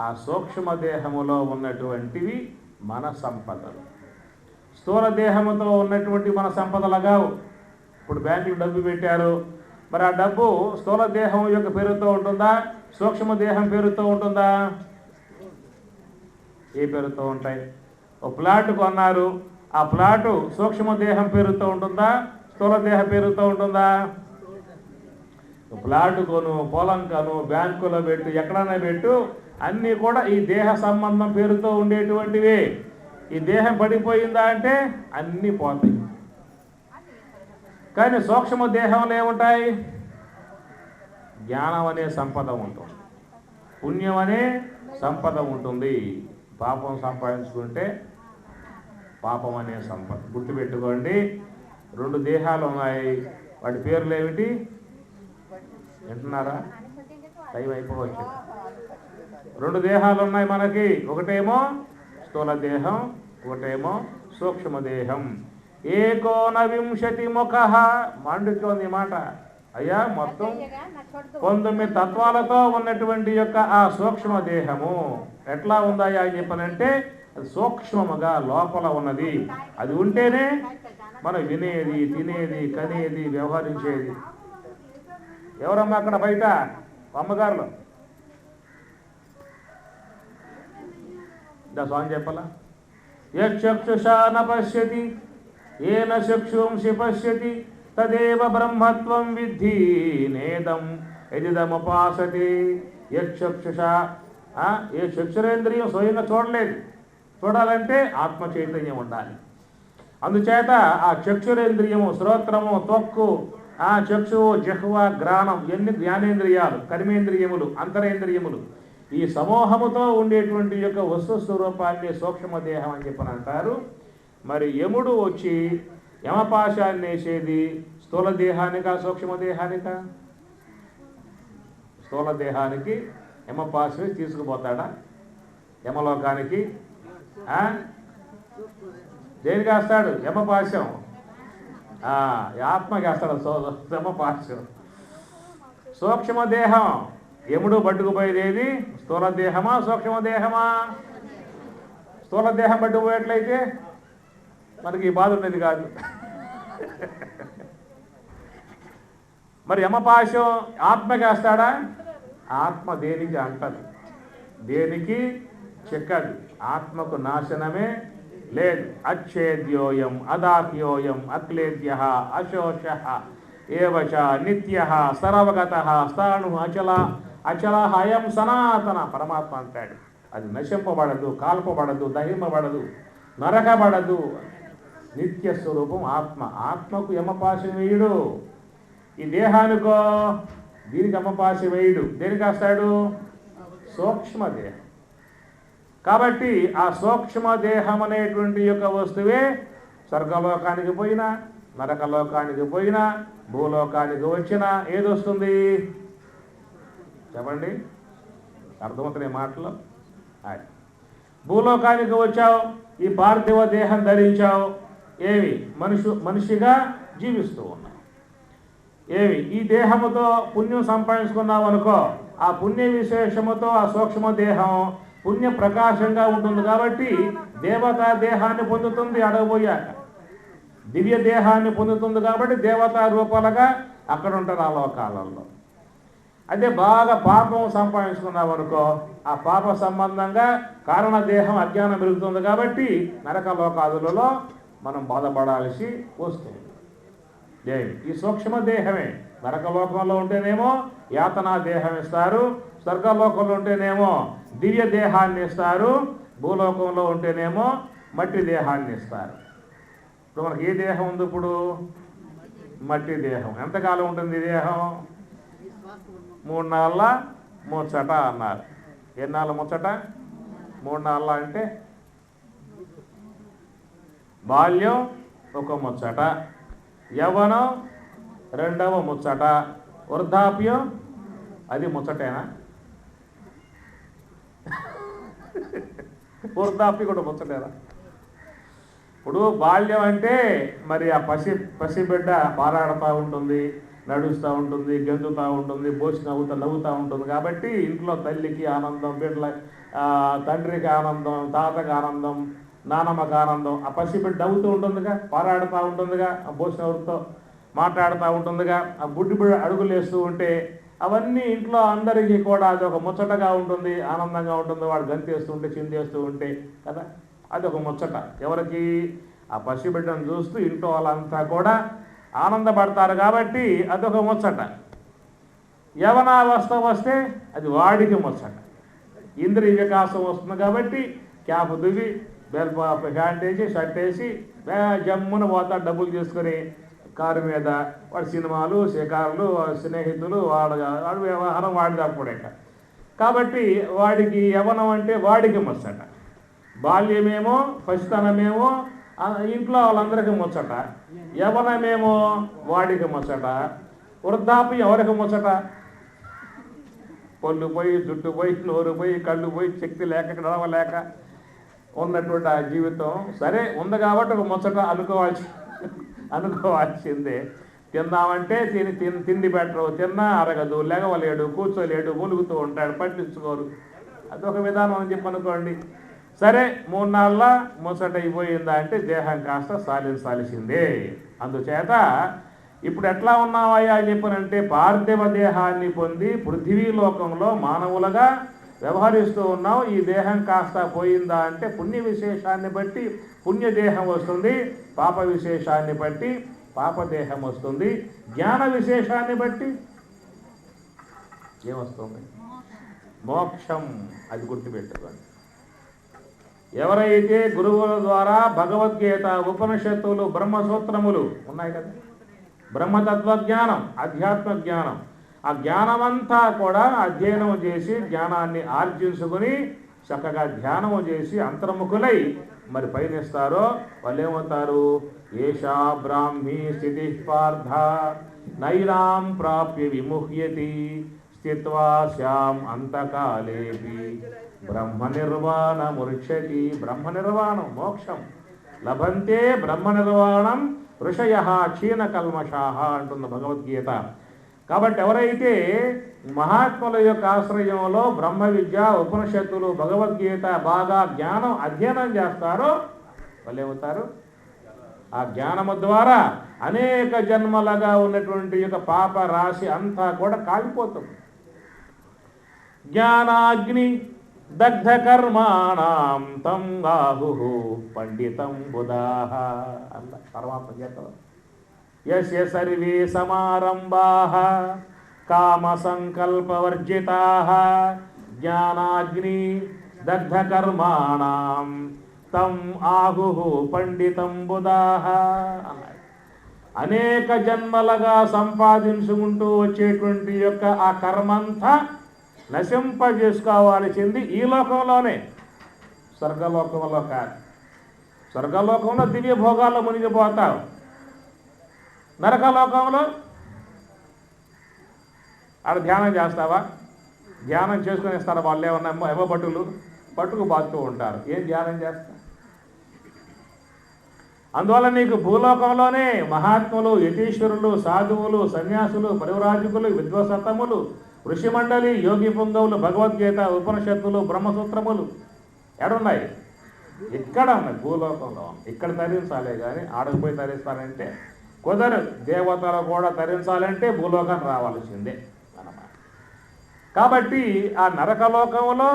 ఆ సూక్ష్మదేహములో ఉన్నటువంటివి మన సంపదలు. స్థూల దేహముతో ఉన్నటువంటి మన సంపదలుగా ఇప్పుడు బ్యాంకులు డబ్బు పెట్టారు, మరి ఆ డబ్బు స్థూల దేహం యొక్క పేరుతో ఉంటుందా, సూక్ష్మదేహం పేరుతో ఉంటుందా? ఏ పేరుతో ఉంటాయి? ఒక ప్లాట్ కొన్నారు, ఆ ప్లాటు సూక్ష్మదేహం పేరుతో ఉంటుందా, స్థూల దేహ పేరుతో ఉంటుందా? ప్లాటు కొను, పొలం కను, బ్యాంకులో పెట్టు, ఎక్కడైనా పెట్టు, అన్నీ కూడా ఈ దేహ సంబంధం పేరుతో ఉండేటువంటివే. ఈ దేహం పడిపోయిందా అంటే అన్నీ పోతాయి. కానీ సూక్ష్మ దేహంలో ఏముంటాయి? జ్ఞానం అనే సంపద ఉంటుంది, పుణ్యం అనే సంపద ఉంటుంది. పాపం సంపాదించుకుంటే పాపం అనే సంపద. గుర్తుపెట్టుకోండి, 2 దేహాలు ఉన్నాయి, వాటి పేర్లు ఏమిటి? వింటున్నారా? టైం అయిపోవచ్చు. 2 దేహాలు ఉన్నాయి మనకి. ఒకటేమో స్థూల దేహం, ఒకటేమో సూక్ష్మదేహం. 19 ముఖ మండుతోంది మాట. అయ్యా, మొత్తం 19 తత్వాలతో ఉన్నటువంటి యొక్క ఆ సూక్ష్మదేహము ఎట్లా ఉందయ్యా అని చెప్పనంటే అది సూక్ష్మముగా లోపల ఉన్నది. అది ఉంటేనే మనం వినేది, తినేది, కనేది, వ్యవహరించేది. ఎవరమ్మా అక్కడ బయట? అమ్మగారులు స్వామి చెప్పాలా? యక్షుషా న పశ్యతి ఏన చక్షుంసి పశ్యతి తదేవ బ్రహ్మత్వం విద్ధి నేదం యదిదముపాసతి. యక్షుషా, ఏ చక్షురేంద్రియం స్వయంగా చూడలేదు. చూడాలంటే ఆత్మ చైతన్యం ఉండాలి. అందుచేత ఆ చక్షురేంద్రియము, శ్రోత్రము, త్వక్కు, చక్షువు, జిహ్వ, గ్రాణం, ఎన్ని జ్ఞానేంద్రియాలు, కర్మేంద్రియములు, అంతరేంద్రియములు, ఈ సమూహముతో ఉండేటువంటి యొక్క వస్తు స్వరూపాన్ని సూక్ష్మదేహం అని చెప్పని అంటారు. మరి యముడు వచ్చి యమపాశాన్ని వేసేది స్థూల దేహానికా, సూక్ష్మదేహానికా? స్థూల దేహానికి యమపాశం తీసుకుపోతాడా యమలోకానికి? దేనికి వేస్తాడు? యమపాశం. ఆత్మకి వేస్తాడు యమపాశం. సూక్ష్మదేహం యముడు పట్టుకుపోయేది స్థూల దేహమా, సూక్ష్మదేహమా? స్థూల దేహం పట్టుకుపోయేట్లయితే మనకి ఈ బాధ ఉండేది కాదు. మరి యమపాశం ఆత్మకి వేస్తాడా? ఆత్మ దేనికి అంటది, దేనికి చెక్కదు. ఆత్మకు నాశనమే లేదు. అచ్ఛేద్యోయం అదాహ్యోయం అక్లేద్య అశోష ఏవచ నిత్య సర్వగత స్థాణు అచల అచల అయం సనాతన. పరమాత్మ అంటాడు, అది నశింపబడదు, కాల్పబడదు, దహింపబడదు, నరకబడదు. నిత్య స్వరూపం ఆత్మ. ఆత్మకు యమపాశం వేయుడు. ఈ దేహానికో దీనికి యమపాశం వేయుడు. దేనికి వస్తాడు? సూక్ష్మదేహం. కాబట్టి ఆ సూక్ష్మదేహం అనేటువంటి యొక్క వస్తువే స్వర్గలోకానికి పోయినా, నరకలోకానికి పోయినా, భూలోకానికి వచ్చినా ఏది వస్తుంది చెప్పండి? అర్థమవుతున్నాయి మాటలు? భూలోకానికి వచ్చావు, ఈ పార్థివ దేహం ధరించావు, ఏమి మనిషిగా జీవిస్తూ ఉన్నావు. ఏమి ఈ దేహముతో పుణ్యం సంపాదించుకున్నావు అనుకో, ఆ పుణ్య విశేషముతో ఆ సూక్ష్మ దేహం పుణ్య ప్రకాశంగా ఉంటుంది కాబట్టి దేవతా దేహాన్ని పొందుతుంది. అడగబోయాక దివ్య దేహాన్ని పొందుతుంది కాబట్టి దేవతా రూపాలుగా అక్కడ ఉంటారు ఆ లోకాలలో. అదే బాగా పాపం సంపాదించుకున్నావు అనుకో, ఆ పాప సంబంధంగా కారణదేహం అజ్ఞానం పెరుగుతుంది కాబట్టి నరక లోకాదులలో మనం బాధపడాల్సి వస్తుంది. ఈ సూక్ష్మ దేహమే నరకలోకంలో ఉంటేనేమో యాతనా దేహం ఇస్తారు, స్వర్గలోకంలో ఉంటేనేమో దివ్య దేహాన్ని ఇస్తారు, భూలోకంలో ఉంటేనేమో మట్టి దేహాన్ని ఇస్తారు. ఇప్పుడు మనకి ఏ దేహం ఉంది? ఇప్పుడు మట్టి దేహం. ఎంతకాలం ఉంటుంది ఈ దేహం? 3 నాళ్ళ ముచ్చట అన్నారు. ఎన్నాళ్ళ ముచ్చట? 3 నాళ్ళ అంటే బాల్యం ఒక ముచ్చట, యవ్వనం రెండవ ముచ్చట, వృద్ధాప్యం అది ముచ్చటేనా? వృద్ధాప్యం కూడా ముచ్చటేనా? ఇప్పుడు బాల్యం అంటే మరి ఆ పసిబిడ్డ పారాడుతూ ఉంటుంది, నడుస్తూ ఉంటుంది, గెంతుతూ ఉంటుంది, బోసి నవ్వుతూ ఉంటుంది. కాబట్టి ఇంట్లో తల్లికి ఆనందం, బిడ్డల తండ్రికి ఆనందం, తాతకి ఆనందం, నానమ్మకి ఆనందం. ఆ పసిబిడ్డ నవ్వుతూ ఉంటుందిగా, పారాడుతూ ఉంటుందిగా, ఆ బోసి నవ్వుతో మాట్లాడుతూ ఉంటుందిగా, ఆ బుడ్డి బిడ్డ అడుగులు వేస్తూ ఉంటే అవన్నీ ఇంట్లో అందరికీ కూడా అది ఒక ముచ్చటగా ఉంటుంది, ఆనందంగా ఉంటుంది. వాడు గంతేస్తూ ఉంటే, చిందేస్తూ ఉంటే కదా, అది ఒక ముచ్చట. ఎవరికి? ఆ పసిబిడ్డను చూస్తూ ఇంట్లో వాళ్ళంతా కూడా ఆనందపడతారు కాబట్టి అదొక ముచ్చట. యవనావస్థ వస్తే అది వాడికి ముచ్చట. ఇంద్రియ వికాసం వస్తుంది కాబట్టి క్యాప్ దువ్వి ప్యాంట్ వేసి షర్ట్ వేసి జమ్మున పోతా డబ్బులు తీసుకొని కారు మీద వాడి సినిమాలు, షికారులు, స్నేహితులు, వాడు వ్యవహారం వాడిది అప్పుడే. కాబట్టి వాడికి యవనం అంటే వాడికి ముచ్చట. బాల్యమేమో పసితనమేమో ఇంట్లో వాళ్ళందరికీ ముచ్చట, యవనమేమో వాడికి ముచ్చట, వృద్ధాప్యం ఎవరికి ముచ్చట? పళ్ళు పోయి, జుట్టు పోయి, నోరు పోయి, కళ్ళు పోయి, శక్తి లేక నడవలేక ఉన్నటువంటి ఆ జీవితం. సరే ఉంది కాబట్టి ఒక ముచ్చట అనుకోవాల్సిందే. తిందామంటే తిండి పెట్టరు, తిన్నా అరగదు, లెగవలేడు, కూర్చోలేడు, మూలుగుతూ ఉంటాడు, పట్టించుకోరు. అదొక విధానం అని చెప్పి అనుకోండి. సరే 3 నాళ్ళ ముచ్చట అయిపోయిందా అంటే దేహం కాస్త సాలించాల్సిందే. అందుచేత ఇప్పుడు ఎట్లా ఉన్నావయ్యా అని చెప్పనంటే పార్థివ దేహాన్ని పొంది పృథివీలోకంలో మానవులుగా వ్యవహరిస్తూ ఉన్నావు. ఈ దేహం కాస్త పోయిందా అంటే పుణ్య విశేషాన్ని బట్టి పుణ్యదేహం వస్తుంది, పాప విశేషాన్ని బట్టి పాపదేహం వస్తుంది, జ్ఞాన విశేషాన్ని బట్టి ఏమొస్తుంది? మోక్షం. అది గుర్తుపెట్టుకోండి. ఎవరైతే గురువుల ద్వారా భగవద్గీత, ఉపనిషత్తులు, బ్రహ్మసూత్రములు ఉన్నాయి కదా, బ్రహ్మతత్వజ్ఞానం, అధ్యాత్మ జ్ఞానం, ఆ జ్ఞానమంతా కూడా అధ్యయనం చేసి జ్ఞానాన్ని ఆర్జించుకుని చక్కగా ధ్యానము చేసి అంతర్ముఖులై మరి పయనిస్తారో వాళ్ళు ఏమవుతారు? ఏషా బ్రాహ్మీ స్థితి పార్థ నైరాం ప్రాప్య విముహ్యతి స్థిత్వా శ్యాం అంతకాలేపి బ్రహ్మ నిర్వాణముచ్యతి. బ్రహ్మ నిర్వాణం, మోక్షం లభంతే బ్రహ్మ నిర్వాణం ఋషయః క్షీణకల్మషాః అంటుంది భగవద్గీత. కాబట్టి ఎవరైతే మహాత్ముల యొక్క ఆశ్రయంలో బ్రహ్మ విద్య, ఉపనిషత్తులు, భగవద్గీత బాగా జ్ఞానం అధ్యయనం చేస్తారో వాళ్ళు ఏమవుతారు? ఆ జ్ఞానము ద్వారా అనేక జన్మలుగా ఉన్నటువంటి యొక్క పాప రాశి అంతా కూడా కాలిపోతుంది. జ్ఞానాగ్ని దగ్ధ కర్మాణం తం ఆహుః పండితం బుధాః అన్న పరమాత్మ గీతలో. యస్య సర్వే సమారంభాః కామ సంకల్పవర్జితాః జ్ఞానాగ్ని దగ్ధ కర్మాణం తం ఆహుః పండితం బుధాః అన్నాడు. అనేక జన్మలుగా సంపాదించుకుంటూ వచ్చేటువంటి యొక్క ఆ కర్మంతా నశింపజేసుకోవాల్సింది ఈ లోకంలోనే, స్వర్గలోకంలో కాదు. స్వర్గలోకంలో దివ్య భోగాల్లో మునిగిపోతావు, నరకలోకంలో ఆడ ధ్యానం చేస్తావా? ధ్యానం చేసుకుని ఇస్తారు వాళ్ళు. ఏమన్నా ఏమో పట్టుకు బాగుతూ ఉంటారు. ఏం ధ్యానం చేస్తా? అందువల్ల నీకు భూలోకంలోనే మహాత్ములు, యతీశ్వరులు, సాధువులు, సన్యాసులు, పరివరాజకులు, విద్వసత్తములు, ఋషిమండలి, యోగి పుంగవులు, భగవద్గీత, ఉపనిషత్తులు, బ్రహ్మసూత్రములు ఎక్కడున్నాయి? ఇక్కడ ఉన్నాయి, భూలోకంలో. ఇక్కడ తరించాలే కానీ ఆడకపోయి తరిస్తానంటే కుదరదు. దేవతలు కూడా తరించాలంటే భూలోకాన్ని రావాల్సిందే అన్నమాట. కాబట్టి ఆ నరకలోకంలో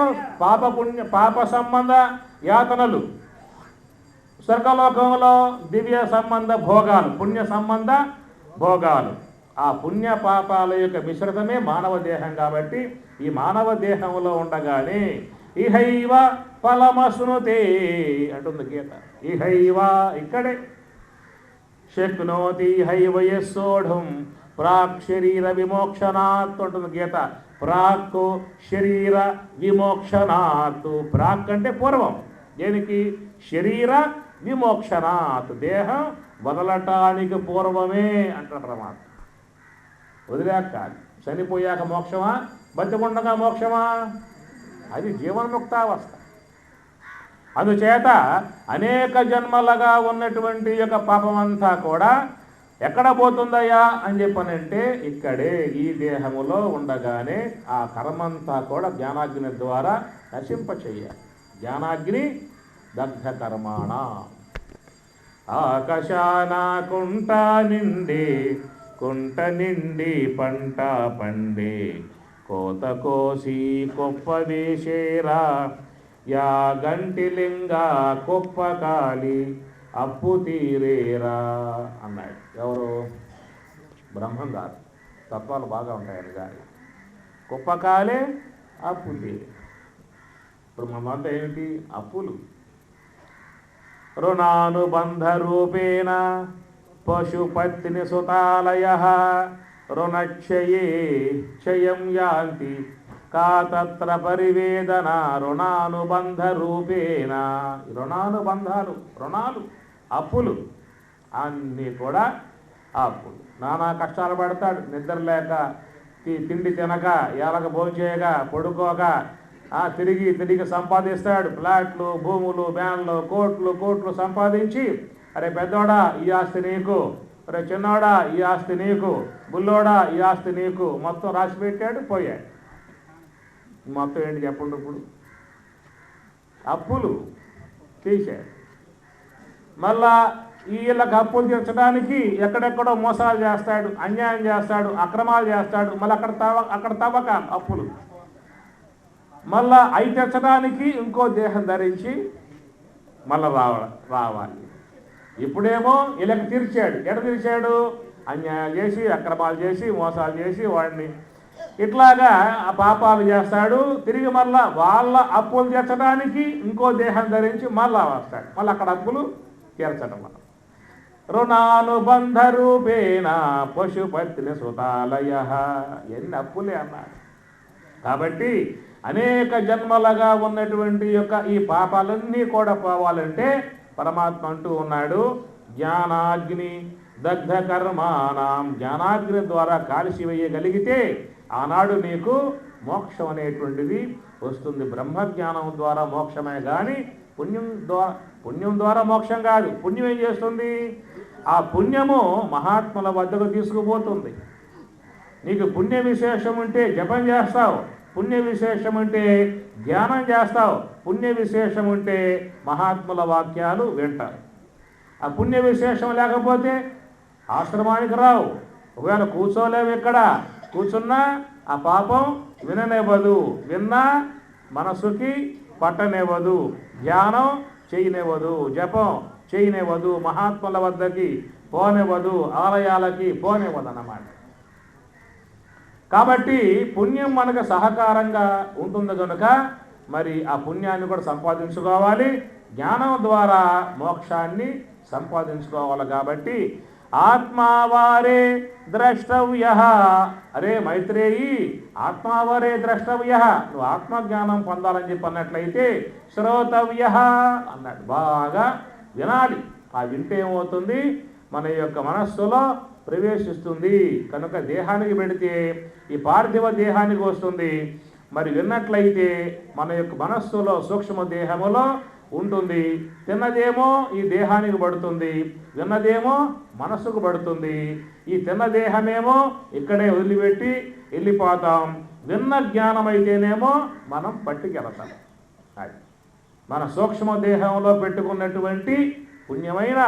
పాప సంబంధ యాతనలు, స్వర్గలోకంలో దివ్య సంబంధ భోగాలు, పుణ్య సంబంధ భోగాలు. ఆ పుణ్య పాపాల యొక్క మిశ్రితమే మానవ దేహం. కాబట్టి ఈ మానవ దేహంలో ఉండగానే ఇహైవ ఫలమశ్నుతే అంటుంది గీత. ఇహైవ ఇక్కడే శక్నోతి హైవ యస్సోఢం ప్రాక్ శరీర విమోక్షణాత్ అంటుంది గీత. ప్రాక్ శరీర విమోక్షణాత్. ప్రాక్ అంటే పూర్వం. దేనికి? శరీర విమోక్షణాత్, దేహం వదలటానికి పూర్వమే అంటారు పరమాత్మ. వదిలేక కాదు. చనిపోయాక మోక్షమా, బతికుండగా మోక్షమా? అది జీవన్ముక్తావస్థ. అందుచేత అనేక జన్మలుగా ఉన్నటువంటి యొక్క పాపమంతా కూడా ఎక్కడ పోతుందయ్యా అని చెప్పనంటే ఇక్కడే ఈ దేహములో ఉండగానే ఆ కర్మంతా కూడా జ్ఞానాగ్ని ద్వారా నశింపచేయాలి. జ్ఞానాగ్ని దగ్ధ కర్మాణ. ఆకాశాన కుంట నిండి పంట పండే, కోత కోసి కొప్ప వేసేరా, యా గంటిలింగ కొప్ప కాలి అప్పు తీరేరా అన్నాడు. ఎవరు? బ్రహ్మం గారు. తత్వాలు బాగా ఉంటాయని గారి. కుప్ప కాలే అప్పు తీరే. ఇప్పుడు మనమంతా ఏమిటి? అప్పులు. రుణానుబంధ రూపేణ పశుపత్ని సుతాలయ రుణక్షయే క్షయం యాంతి కా తత్ర పరివేదన. రుణానుబంధ రూపేణ. రుణానుబంధాలు, రుణాలు, అప్పులు అన్నీ కూడా అప్పులు. నానా కష్టాలు పడతాడు. నిద్ర లేక, తిండి తినక, ఏలక భోంచేయక, పడుకోక, తిరిగి సంపాదిస్తాడు. ఫ్లాట్లు, భూములు, బ్యాన్లు, కోట్లు సంపాదించి, అరే పెద్దోడా ఈ ఆస్తి నీకు, అరే చిన్నోడా ఈ ఆస్తి నీకు, బుల్లోడా ఈ ఆస్తి నీకు, మొత్తం రాసి పెట్టాడు, పోయాడు. మొత్తం ఏంటి చెప్పండి? ఇప్పుడు అప్పులు తీశాడు. మళ్ళా వీళ్ళకి అప్పులు తీర్చడానికి ఎక్కడెక్కడో మోసాలు చేస్తాడు, అన్యాయం చేస్తాడు, అక్రమాలు చేస్తాడు. మళ్ళీ అక్కడ తవ్వకాలు, అప్పులు. మళ్ళా అవి తెచ్చడానికి ఇంకో దేహం ధరించి మళ్ళీ రావాలి. ఇప్పుడేమో వీళ్ళకి తీర్చాడు. ఎడ తీర్చాడు? అన్యాయాలు చేసి, అక్రమాలు చేసి, మోసాలు చేసి వాడిని ఇట్లాగా ఆ పాపాలు చేస్తాడు. తిరిగి మళ్ళా వాళ్ళ అప్పులు తీర్చడానికి ఇంకో దేహం ధరించి మళ్ళా వస్తాడు. మళ్ళీ అక్కడ అప్పులు తీర్చడం వల్ల రుణానుబంధ రూపేణ పశుపత్ని సుతాలయ. ఎన్ని అప్పులే అన్నాడు. కాబట్టి అనేక జన్మలుగా ఉన్నటువంటి యొక్క ఈ పాపాలన్నీ కూడా పోవాలంటే పరమాత్మ అంటూ ఉన్నాడు, జ్ఞానాగ్ని దగ్ధ కర్మాణం. జ్ఞానాగ్ని ద్వారా కాల్చివేయగలిగితే ఆనాడు నీకు మోక్షం అనేటువంటిది వస్తుంది. బ్రహ్మజ్ఞానం ద్వారా మోక్షమే కానీ పుణ్యం ద్వారా మోక్షం కాదు. పుణ్యం ఏం చేస్తుంది? ఆ పుణ్యము మహాత్ముల వద్దకు తీసుకుపోతుంది. నీకు పుణ్య విశేషం ఉంటే జపం చేస్తావు, పుణ్య విశేషం ఉంటే ధ్యానం చేస్తావు, పుణ్య విశేషం ఉంటే మహాత్ముల వాక్యాలు వింటారు. ఆ పుణ్య విశేషం లేకపోతే ఆశ్రమానికి రావు. ఒకవేళ కూర్చోలేవు, ఇక్కడ కూర్చున్నా ఆ పాపం విననివ్వదు, విన్నా మనసుకి పట్టనివ్వదు, ధ్యానం చేయనివ్వదు, జపం చేయనివ్వదు, మహాత్ముల వద్దకి పోనివ్వదు, ఆలయాలకి పోనివ్వదు అన్నమాట. కాబట్టి పుణ్యం మనకు సహకారంగా ఉంటుంది కనుక మరి ఆ పుణ్యాన్ని కూడా సంపాదించుకోవాలి. జ్ఞానం ద్వారా మోక్షాన్ని సంపాదించుకోవాలి. కాబట్టి ఆత్మావారే ద్రష్టవ్య. అరే మైత్రేయి, ఆత్మావారే ద్రష్టవ్య. నువ్వు ఆత్మజ్ఞానం పొందాలని చెప్పి అన్నట్లయితే శ్రోతవ్య అన్నాడు. బాగా వినాలి. ఆ వింటే ఏమవుతుంది? మన యొక్క మనస్సులో ప్రవేశిస్తుంది. కనుక దేహానికి పెడితే ఈ పార్థివ దేహానికి వస్తుంది. మరి విన్నట్లయితే మన యొక్క మనస్సులో, సూక్ష్మ దేహములో ఉంటుంది. తిన్నదేమో ఈ దేహానికి పడుతుంది, విన్నదేమో మనస్సుకు పడుతుంది. ఈ తిన్న దేహమేమో ఇక్కడే వదిలిపెట్టి వెళ్ళిపోతాం, విన్న జ్ఞానం అయితేనేమో మనం పట్టుకెళతాం. అది మన సూక్ష్మ దేహంలో పెట్టుకున్నటువంటి పుణ్యమైన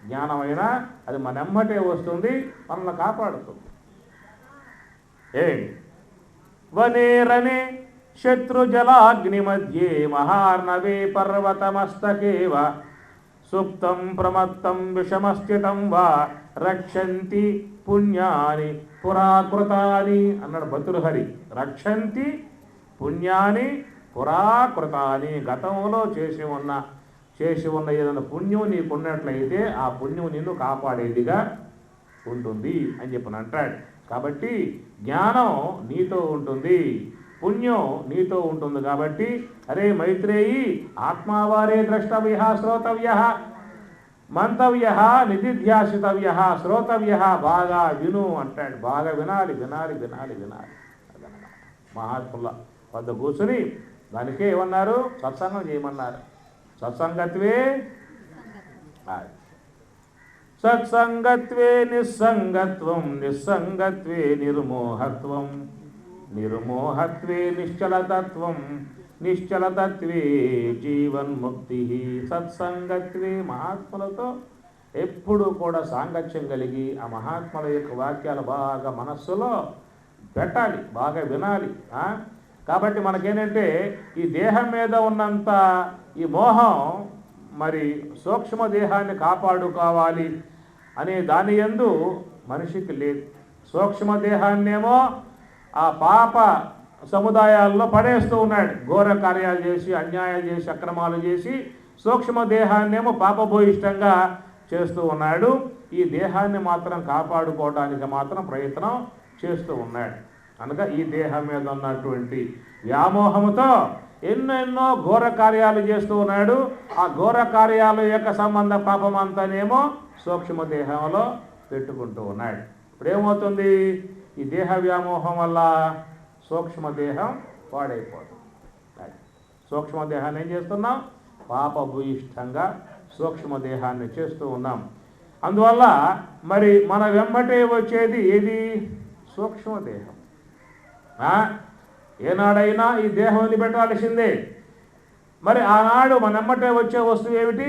జ్ఞానమైన అది మనెమ్మటే వస్తుంది, మనల్ని కాపాడుతుంది. వనేరనే శత్రుజలాగ్ని మధ్యే మహార్ణవే పర్వతమస్తకేవ సుప్తం ప్రమత్తం విషమస్థితం వా రక్షంతి పుణ్యాని పురాకృతాని అన్నాడు భర్తృహరి. రక్షంతి పుణ్యాని పురాకృతాని, గతంలో చేసి ఉన్న ఏదైనా పుణ్యం నీకున్నట్లయితే ఆ పుణ్యం నిన్ను కాపాడేదిగా ఉంటుంది అని చెప్పని అంటాడు. కాబట్టి జ్ఞానం నీతో ఉంటుంది, పుణ్యం నీతో ఉంటుంది. కాబట్టి అరే మైత్రేయి, ఆత్మావారే ద్రష్టవ్య శ్రోతవ్య మంతవ్య నిధిధ్యాసితవ్య శ్రోతవ్య, బాగా విను అంటాడు. బాగా వినాలి వినాలి వినాలి వినాలి. అదనమాట మహాత్ముల వద్ద కూర్చుని దానికే ఏమన్నారు, సత్సంగం చేయమన్నారు. సత్సంగత్వే సత్సంగత్వే నిస్సంగత్వం, నిస్సంగత్వే నిర్మోహత్వం, నిర్మోహత్వే నిశ్చలతత్వం, నిశ్చలతత్వే జీవన్ముక్తి. సత్సంగత్వే మహాత్ములతో ఎప్పుడు కూడా సాంగత్యం కలిగి ఆ మహాత్ముల యొక్క వాక్యాలు బాగా మనస్సులో పెట్టాలి, బాగా వినాలి. కాబట్టి మనకేంటంటే ఈ దేహం మీద ఉన్నంత ఈ మోహం మరి సూక్ష్మ దేహాన్ని కాపాడుకోవాలి అనే దాని యందు మనిషికి లేదు. సూక్ష్మ దేహాన్నేమో ఆ పాప సముదాయాల్లో పడేస్తూ ఉన్నాడు. ఘోర కార్యాలు చేసి, అన్యాయాలు చేసి, అక్రమాలు చేసి సూక్ష్మ దేహాన్నేమో పాపభూయిష్టంగా చేస్తూ ఉన్నాడు. ఈ దేహాన్ని మాత్రం కాపాడుకోవడానికి మాత్రం ప్రయత్నం చేస్తూ ఉన్నాడు. అనగా ఈ దేహం మీద ఉన్నటువంటి వ్యామోహముతో ఎన్నెన్నో ఘోర కార్యాలు చేస్తూ ఉన్నాడు. ఆ ఘోర కార్యాల యొక్క సంబంధ పాపం అంతానేమో సూక్ష్మ దేహంలో పెట్టుకుంటూ ఉన్నాడు. ఇప్పుడు ఏమవుతుంది, ఈ దేహ వ్యామోహం వల్ల సూక్ష్మదేహం పాడైపోతుంది. సూక్ష్మదేహాన్ని ఏం చేస్తున్నాం, పాపభూయిష్టంగా సూక్ష్మదేహాన్ని చేస్తూ ఉన్నాం. అందువల్ల మరి మన వెంబటే వచ్చేది ఏది, సూక్ష్మదేహం. ఏనాడైనా ఈ దేహం వదిలిపెట్టాల్సిందే. మరి ఆనాడు మనెమ్మటే వచ్చే వస్తువు ఏమిటి,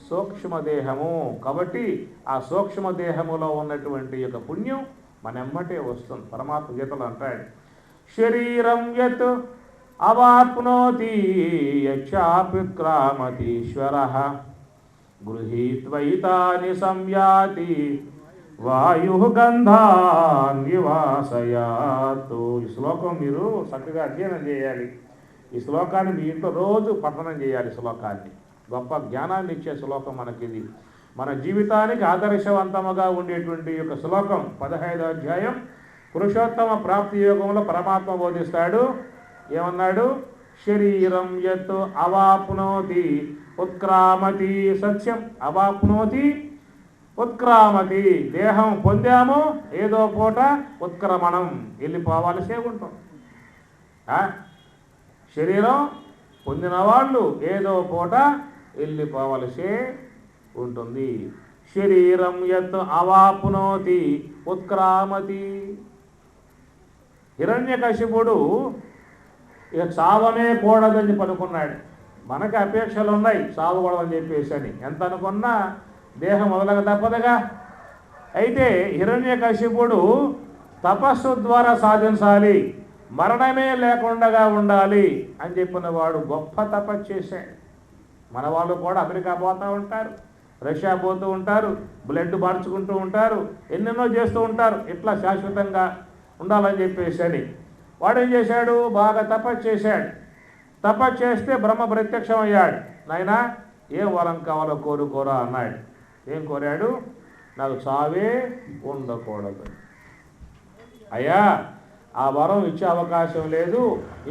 సూక్ష్మదేహము. కాబట్టి ఆ సూక్ష్మదేహములో ఉన్నటువంటి యొక్క పుణ్యం మనెమ్మటే వస్తుంది. పరమాత్మ గీతలు అంటాడు, శరీరం యత్ అవాప్నోతి యచ్చాప్యుత్క్రామతీశ్వరః గృహీత్వైతాని సంయాతి వాయు గంధాన్ వివాసయాతు. ఈ శ్లోకం మీరు చక్కగా అధ్యయనం చేయాలి. ఈ శ్లోకాన్ని మీ ఇంట్లో రోజు పఠనం చేయాలి. శ్లోకాన్ని గొప్ప జ్ఞానాన్ని ఇచ్చే శ్లోకం మనకిది. మన జీవితానికి ఆదర్శవంతముగా ఉండేటువంటి యొక్క శ్లోకం 15వ అధ్యాయం పురుషోత్తమ ప్రాప్తి యోగంలో పరమాత్మ బోధిస్తాడు. ఏమన్నాడు, శరీరం యత్ అవాప్నోతి ఉత్క్రామతి. సత్యం, అవాప్నోతి ఉత్క్రామతి. దేహం పొందాము, ఏదో పూట ఉత్క్రమణం, వెళ్ళిపోవాల్సే ఉంటాం. శరీరం పొందిన వాళ్ళు ఏదో పూట వెళ్ళిపోవలసే ఉంటుంది. శరీరం యత్ అవాప్నోతి ఉత్క్రామతి. హిరణ్యకశిపుడు ఇక చావనే కూడదని పనుకున్నాడు. మనకి అపేక్షలు ఉన్నాయి చావకూడదని చెప్పేసి అని. ఎంత అనుకున్నా దేహం వదలక తప్పదుగా. అయితే హిరణ్యకశిపుడు తపస్సు ద్వారా సాధించాలి, మరణమే లేకుండా ఉండాలి అని చెప్పిన వాడు గొప్ప తపస్సు చేశాడు. మన వాళ్ళు కూడా అమెరికా పోతూ ఉంటారు, రష్యా పోతూ ఉంటారు, బ్లడ్ మార్చుకుంటూ ఉంటారు, ఎన్నెన్నో చేస్తూ ఉంటారు, ఇట్లా శాశ్వతంగా ఉండాలని చెప్పేసి అని. వాడు ఏం చేశాడు, బాగా తపస్సు చేశాడు. తపస్సు చేస్తే బ్రహ్మ ప్రత్యక్షం అయ్యాడు. నాయనా ఏం వరం కావాలో కోరుకోరా అన్నాడు. ఏం కోరాడు, నాకు చావే ఉండకూడదు. అయ్యా ఆ వరం ఇచ్చే అవకాశం లేదు,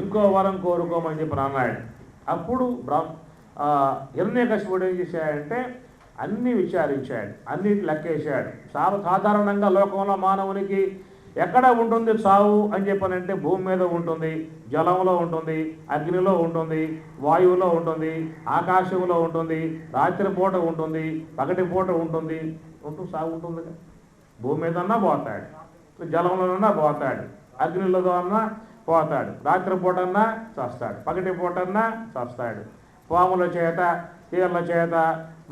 ఇంకో వరం కోరుకోమని చెప్పి అన్నాడు. అప్పుడు హిరణ్యకశిపుడు ఏం చేశాడంటే అన్నీ విచారించాడు, అన్నిటి లెక్కేశాడు. సాధారణంగా లోకంలో మానవునికి ఎక్కడ ఉంటుంది సావు అని చెప్పనంటే భూమి మీద ఉంటుంది, జలంలో ఉంటుంది, అగ్నిలో ఉంటుంది, వాయువులో ఉంటుంది, ఆకాశంలో ఉంటుంది, రాత్రిపూట ఉంటుంది, పగటిపూట ఉంటుంది. సాగు ఉంటుంది. భూమి మీద అన్నా పోతాడు, జలంలోనన్నా పోతాడు, అగ్నిలో అన్నా పోతాడు, రాత్రిపూట అన్నా చస్తాడు, పగటిపూట అన్నా చస్తాడు. పాముల చేత, తీర్ల చేత,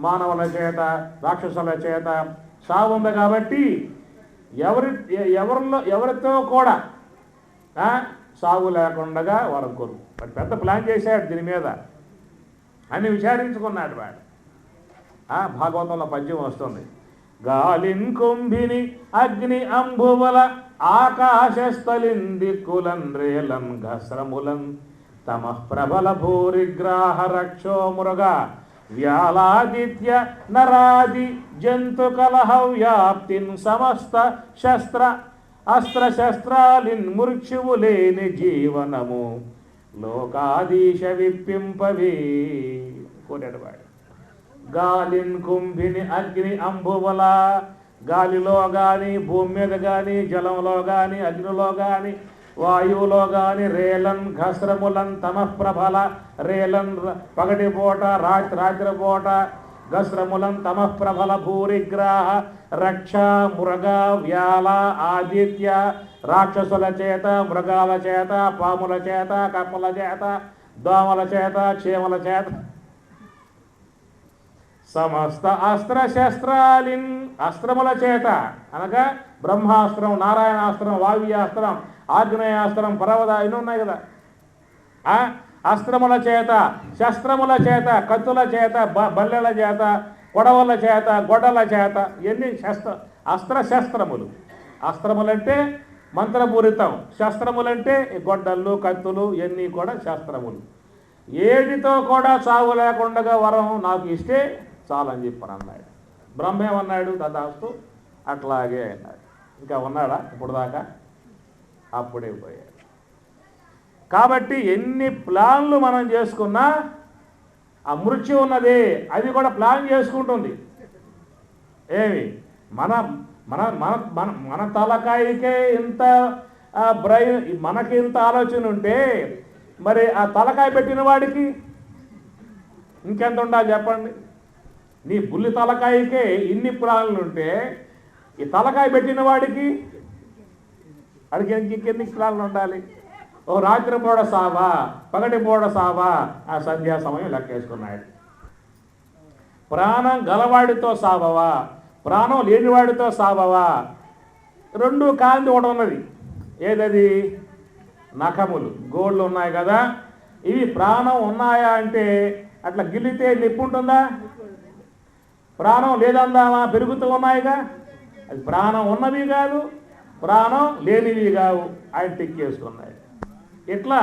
మానవుల చేత, రాక్షసుల చేత సాగు ఉంది. కాబట్టి ఎవరితో కూడా సాగు లేకుండా వరం కోరు. పెద్ద ప్లాన్ చేశాడు దీని మీద అని విచారించుకున్నాడు వాడు. భాగవతంలో పద్యం వస్తుంది. గాలిన్ కుంభిని అగ్ని అంబువల ఆకాశస్థలిన్ దిక్కులన్ రేలన్ ఘస్రములన్ తమ ప్రబల భూరిగ్రాహ రక్షో మృగ వ్యాలాదిత్య నరాది జంతు కలహ వ్యాప్తిన్ సమస్త శస్త్ర అస్త్రశస్త్రాలిన్ మృక్షువు లేని జీవనము లోకాదీశ విప్పింపవే కోరాడు వాడు. గాలిన్ కుంభిని అగ్ని అంబువల, గాలిలో కానీ, భూమి మీద కానీ, జలంలో కానీ, అగ్నిలో కానీ, వాయువులో కానీ, రేలన్ ఘస్రములన్ తమఃప్రబల, రేలన్ పగటిపూట, రాత్రిపూట, ఘస్రములన్ తమఃప్రబల భూరిగ్రాహ రక్ష మృగ వ్యాల ఆదిత్య రాక్షసుల చేత, మృగాల చేత, పాముల చేత, కప్పల చేత, దోమల చేత, చీమల చేత సమస్త అస్త్రశస్త్రాలిన్ అస్త్రముల చేత అనగా బ్రహ్మాస్త్రం, నారాయణాస్త్రం, వాయుయాస్త్రం, ఆగ్నేయాస్త్రం, పర్వత ఇన్ని ఉన్నాయి కదా. అస్త్రముల చేత, శస్త్రముల చేత, కత్తుల చేత, బల్లెల చేత, కొడవల చేత, గొడ్డల చేత, ఇవన్నీ అస్త్రశస్త్రములు. అస్త్రములంటే మంత్రపూరితం, శస్త్రములంటే గొడ్డళ్ళు, కత్తులు ఇవన్నీ కూడా శస్త్రములు. ఏటితో కూడా సాగు లేకుండా వరం నాకు ఇస్తే చాలని చెప్పని అన్నాడు. బ్రహ్మేమన్నాడు? తదాస్తు, అట్లాగే అన్నాడు. ఇంకా ఉన్నాడా ఇప్పుడు దాకా? అప్పుడే పోయాడు. కాబట్టి ఎన్ని ప్లాన్లు మనం చేసుకున్నా ఆ మృత్యు ఉన్నది, అది కూడా ప్లాన్ చేసుకుంటుంది. ఏమి మన మన మన మన మన తలకాయకే ఇంత బ్రెయిన్, మనకి ఇంత ఆలోచన ఉంటే మరి ఆ తలకాయ పెట్టిన వాడికి ఇంకెంత ఉండాలి చెప్పండి? నీ బుల్లి తలకాయకే ఇన్ని ప్లాన్లు ఉంటే ఈ తలకాయ పెట్టిన వాడికి అడిగి ఇంకెన్ని ప్లాన్లు ఉండాలి? ఓ రాత్రి పూట సావా, పగటి పూట సావా, ఆ సంధ్యా సమయం లెక్కేసుకున్నాడు. ప్రాణం గలవాడితో సావవా, ప్రాణం లేనివాడితో సావవా, రెండు కాంతి ఒకటి ఉన్నది. ఏదది? నఖములు, గోళ్ళు ఉన్నాయి కదా. ఇవి ప్రాణం ఉన్నాయా అంటే అట్లా గిల్లితే నొప్పి ఉంటుందా? ప్రాణం లేదందామా? పెరుగుతూ ఉన్నాయిగా. అది ప్రాణం ఉన్నవి కాదు, ప్రాణం లేనివి కావు. ఆయన టిక్ చేసుకున్నాడు. ఇట్లా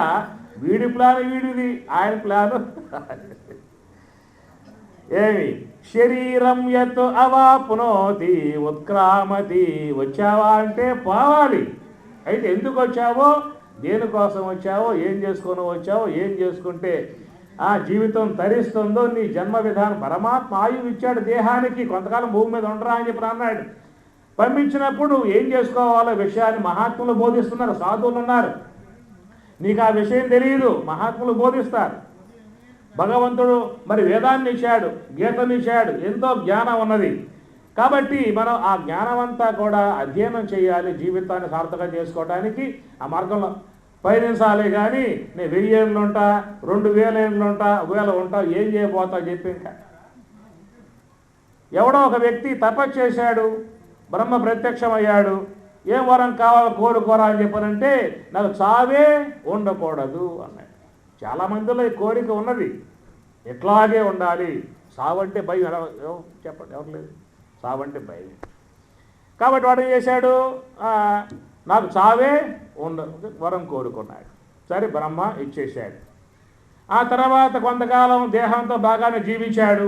వీడి ప్లాన్ వీడిది, ఆయన ప్లాను ఏమి? శరీరం యత్ అవాప్నోతి ఉత్క్రామతి. వచ్చావా అంటే పోవాలి. అయితే ఎందుకు వచ్చావో, దేనికోసం వచ్చావో, ఏం చేసుకొని వచ్చావో, ఏం చేసుకుంటే ఆ జీవితం తరిస్తుందో, నీ జన్మ విధానం. పరమాత్మ ఆయువు ఇచ్చాడు దేహానికి, కొంతకాలం భూమి మీద ఉండరా అని చెప్పి అన్నాడు. పంపించినప్పుడు ఏం చేసుకోవాలో విషయాన్ని మహాత్ములు బోధిస్తున్నారు, సాధువులు ఉన్నారు. నీకు ఆ విషయం తెలియదు, మహాత్ములు బోధిస్తారు. భగవంతుడు మరి వేదాన్ని ఇచ్చాడు, గీతను ఇచ్చాడు, ఎంతో జ్ఞానం ఉన్నది. కాబట్టి మనం ఆ జ్ఞానమంతా కూడా అధ్యయనం చేయాలి. జీవితాన్ని సార్థకం చేసుకోవడానికి ఆ మార్గంలో పయనించాలి. కానీ నేను 1000 ఏళ్ళు ఉంటా, 2000 ఏళ్ళు ఉంటా, 1000 ఉంటా, ఏం చేయబోతావు చెప్పి. ఇంకా ఎవడో ఒక వ్యక్తి తపస్సు చేశాడు, బ్రహ్మ ప్రత్యక్షమయ్యాడు. ఏం వరం కావాలో కోరుకోరా అని చెప్పనంటే నాకు చావే ఉండకూడదు అన్నాడు. చాలామందిలో ఈ కోరిక ఉన్నది, ఎట్లాగే ఉండాలి. సావంటే భయం. చెప్పండి, ఎవరు లేదు? సావంటే భయం. కాబట్టి వాడు ఏం చేశాడు? నాకు చావే వరం కోరుకున్నాడు. సరే, బ్రహ్మ ఇచ్చేశాడు. ఆ తర్వాత కొంతకాలం దేహంతో బాగానే జీవించాడు.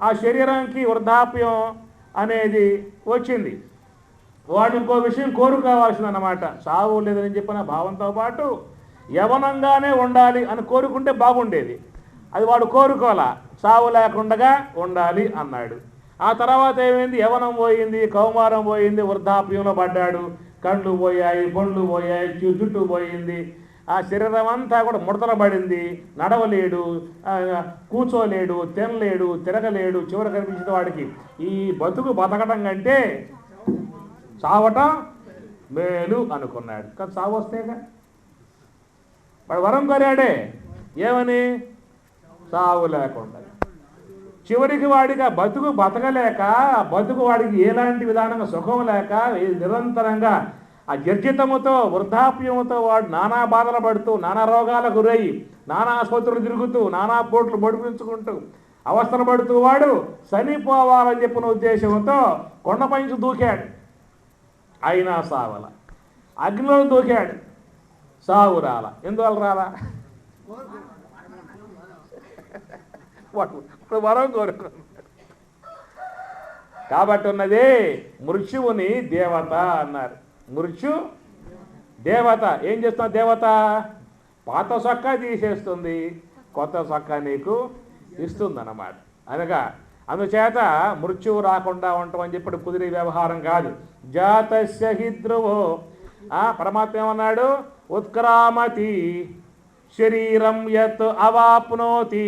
ఆ శరీరానికి వృద్ధాప్యం అనేది వచ్చింది. వాడు ఇంకో విషయం కోరుకోవాల్సిందన్నమాట. సావు లేదని చెప్పిన భావంతో పాటు యవనంగానే ఉండాలి అని కోరుకుంటే బాగుండేది. అది వాడు కోరుకోవాలా, సావు లేకుండా ఉండాలి అన్నాడు. ఆ తర్వాత ఏమైంది? యవనం పోయింది, కౌమారం పోయింది, వృద్ధాప్యంలో పడ్డాడు. కళ్ళు పోయాయి, పళ్ళు పోయాయి, జుట్టు పోయింది, ఆ శరీరం అంతా కూడా ముడతలు పడింది, నడవలేడు, కూర్చోలేడు, తినలేడు, తిరగలేడు. చివరి కనిపించిన వాడికి ఈ బతకడం కంటే చావటం మేలు అనుకున్నాడు. కానీ చావు వస్తేగా వాడు వరం కోరాడే, ఏమని? చావు లేకుండా. చివరికి వాడికి ఆ బతకలేక, ఆ బతుకు వాడికి ఎలాంటి విధానంగా సుఖం లేక నిరంతరంగా ఆ జర్జితముతో, వృద్ధాప్యముతో వాడు నానా బాధలు పడుతూ, నానా రోగాలకు గురయ్యి, నానా ఆసుపత్రులు తిరుగుతూ, నానా పోట్లు బడిపించుకుంటూ అవస్థలు పడుతూ వాడు చనిపోవాలని చెప్పిన ఉద్దేశంతో కొండపైంచి దూకాడు. అయినా సావల. అగ్నిలో దూకాడు, సావు రాల. ఎందువల్ల రాలా? వాడు వరం కోరుకున్నాడు. కాబట్టి ఉన్నది మృత్యువుని దేవత అన్నారు. మృత్యు దేవత. ఏం చేస్తున్నా దేవత? పాత సొక్క తీసేస్తుంది, కొత్త సొక్క నీకు ఇస్తుందన్నమాట. అనగా అందుచేత మృత్యువు రాకుండా ఉంటామని చెప్పి కుదిరే వ్యవహారం కాదు. జాతస్య హి ధ్రువో, పరమాత్మ ఏమన్నాడు? ఉత్క్రామతి శరీరం యత్ అవాప్నోతి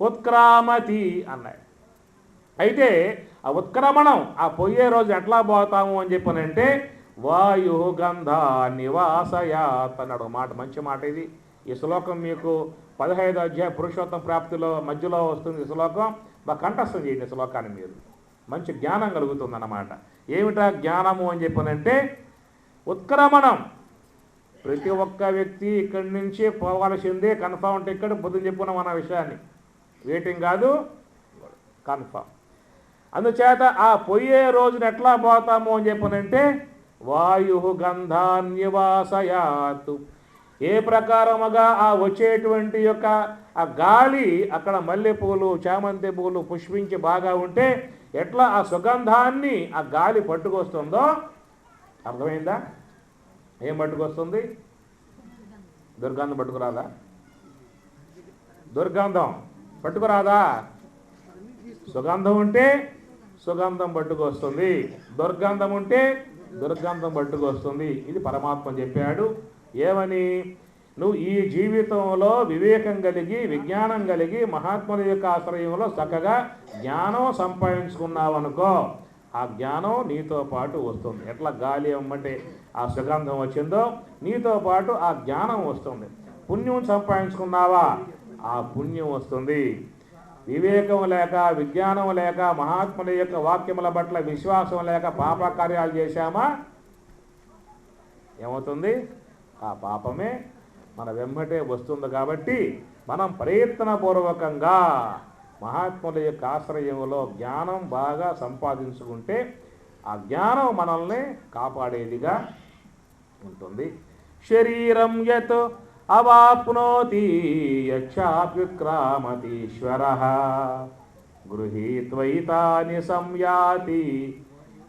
ఉత్క్రామతి అన్నాడు. అయితే ఆ ఉత్క్రమణం, ఆ పోయే రోజు ఎట్లా పోతాము అని చెప్పనంటే వాయు గంధ నివాసయాత్ అన్నాడు. మాట, మంచి మాట ఇది. ఈ శ్లోకం మీకు 15వ అధ్యాయ పురుషోత్తమ ప్రాప్తిలో మధ్యలో వస్తుంది. ఈ శ్లోకం బాగా కంఠస్థం చేయండి. శ్లోకాన్ని మీరు మంచి జ్ఞానం కలుగుతుందన్నమాట. ఏమిటా జ్ఞానము అని చెప్పనంటే ఉత్క్రమణం. ప్రతి ఒక్క వ్యక్తి ఇక్కడి నుంచి పోవాల్సిందే, కన్ఫామ్ టికెట్. పొద్దున చెప్పుకున్నాం మన విషయాన్ని, వెయిటింగ్ కాదు, కన్ఫామ్. అందుచేత ఆ పోయే రోజున ఎట్లా పోతాము అని చెప్పనంటే వాయు గంధాన్యవాసయాత్. ఏ ప్రకారముగా ఆ వచ్చేటువంటి యొక్క ఆ గాలి అక్కడ మల్లెపూలు, చామంతి పూలు పుష్పించి బాగా ఉంటే ఎట్లా ఆ సుగంధాన్ని ఆ గాలి పట్టుకొస్తుందో అర్థమైందా? ఏం పట్టుకొస్తుంది? దుర్గంధం పట్టుకురాదా? దుర్గంధం పట్టుకురాదా? సుగంధం ఉంటే సుగంధం పట్టుకొస్తుంది, దుర్గంధం ఉంటే దుర్గంధం పట్టుకొస్తుంది. ఇది పరమాత్మ చెప్పాడు. ఏమని? నువ్వు ఈ జీవితంలో వివేకం కలిగి, విజ్ఞానం కలిగి, మహాత్ముల యొక్క ఆశ్రయంలో చక్కగా జ్ఞానం సంపాదించుకున్నావనుకో, ఆ జ్ఞానం నీతో పాటు వస్తుంది. ఎట్లా గాలి అమ్మంటే ఆ సుగంధం వచ్చిందో నీతో పాటు ఆ జ్ఞానం వస్తుంది. పుణ్యం సంపాదించుకున్నావా, ఆ పుణ్యం వస్తుంది. వివేకం లేక, విజ్ఞానం లేక, మహాత్ముల యొక్క వాక్యముల పట్ల విశ్వాసం లేక పాప కార్యాలు చేశామా, ఏమవుతుంది? ఆ పాపమే మన వెంబటే వస్తుంది. కాబట్టి మనం ప్రయత్నపూర్వకంగా మహాత్ముల యొక్క ఆశ్రయంలో జ్ఞానం బాగా సంపాదించుకుంటే ఆ జ్ఞానం మనల్ని కాపాడేదిగా ఉంటుంది. శరీరం యత్ అవాప్నోతి యక్షాప్యుక్రామతీశ్వరః గృహీత్వైతాని సంయాతి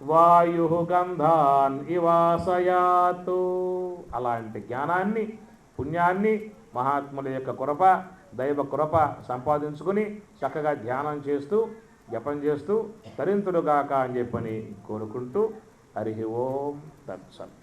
వాయు గంధాన్ ఇవాసయాత్. అలాంటి జ్ఞానాన్ని, పుణ్యాన్ని మహాత్ముల యొక్క కృప, దైవ కృప సంపాదించుకుని చక్కగా ధ్యానం చేస్తూ, జపం చేస్తూ తరింతుడుగాక అని చెప్పని కోరుకుంటూ, హరి ఓం తత్సత్.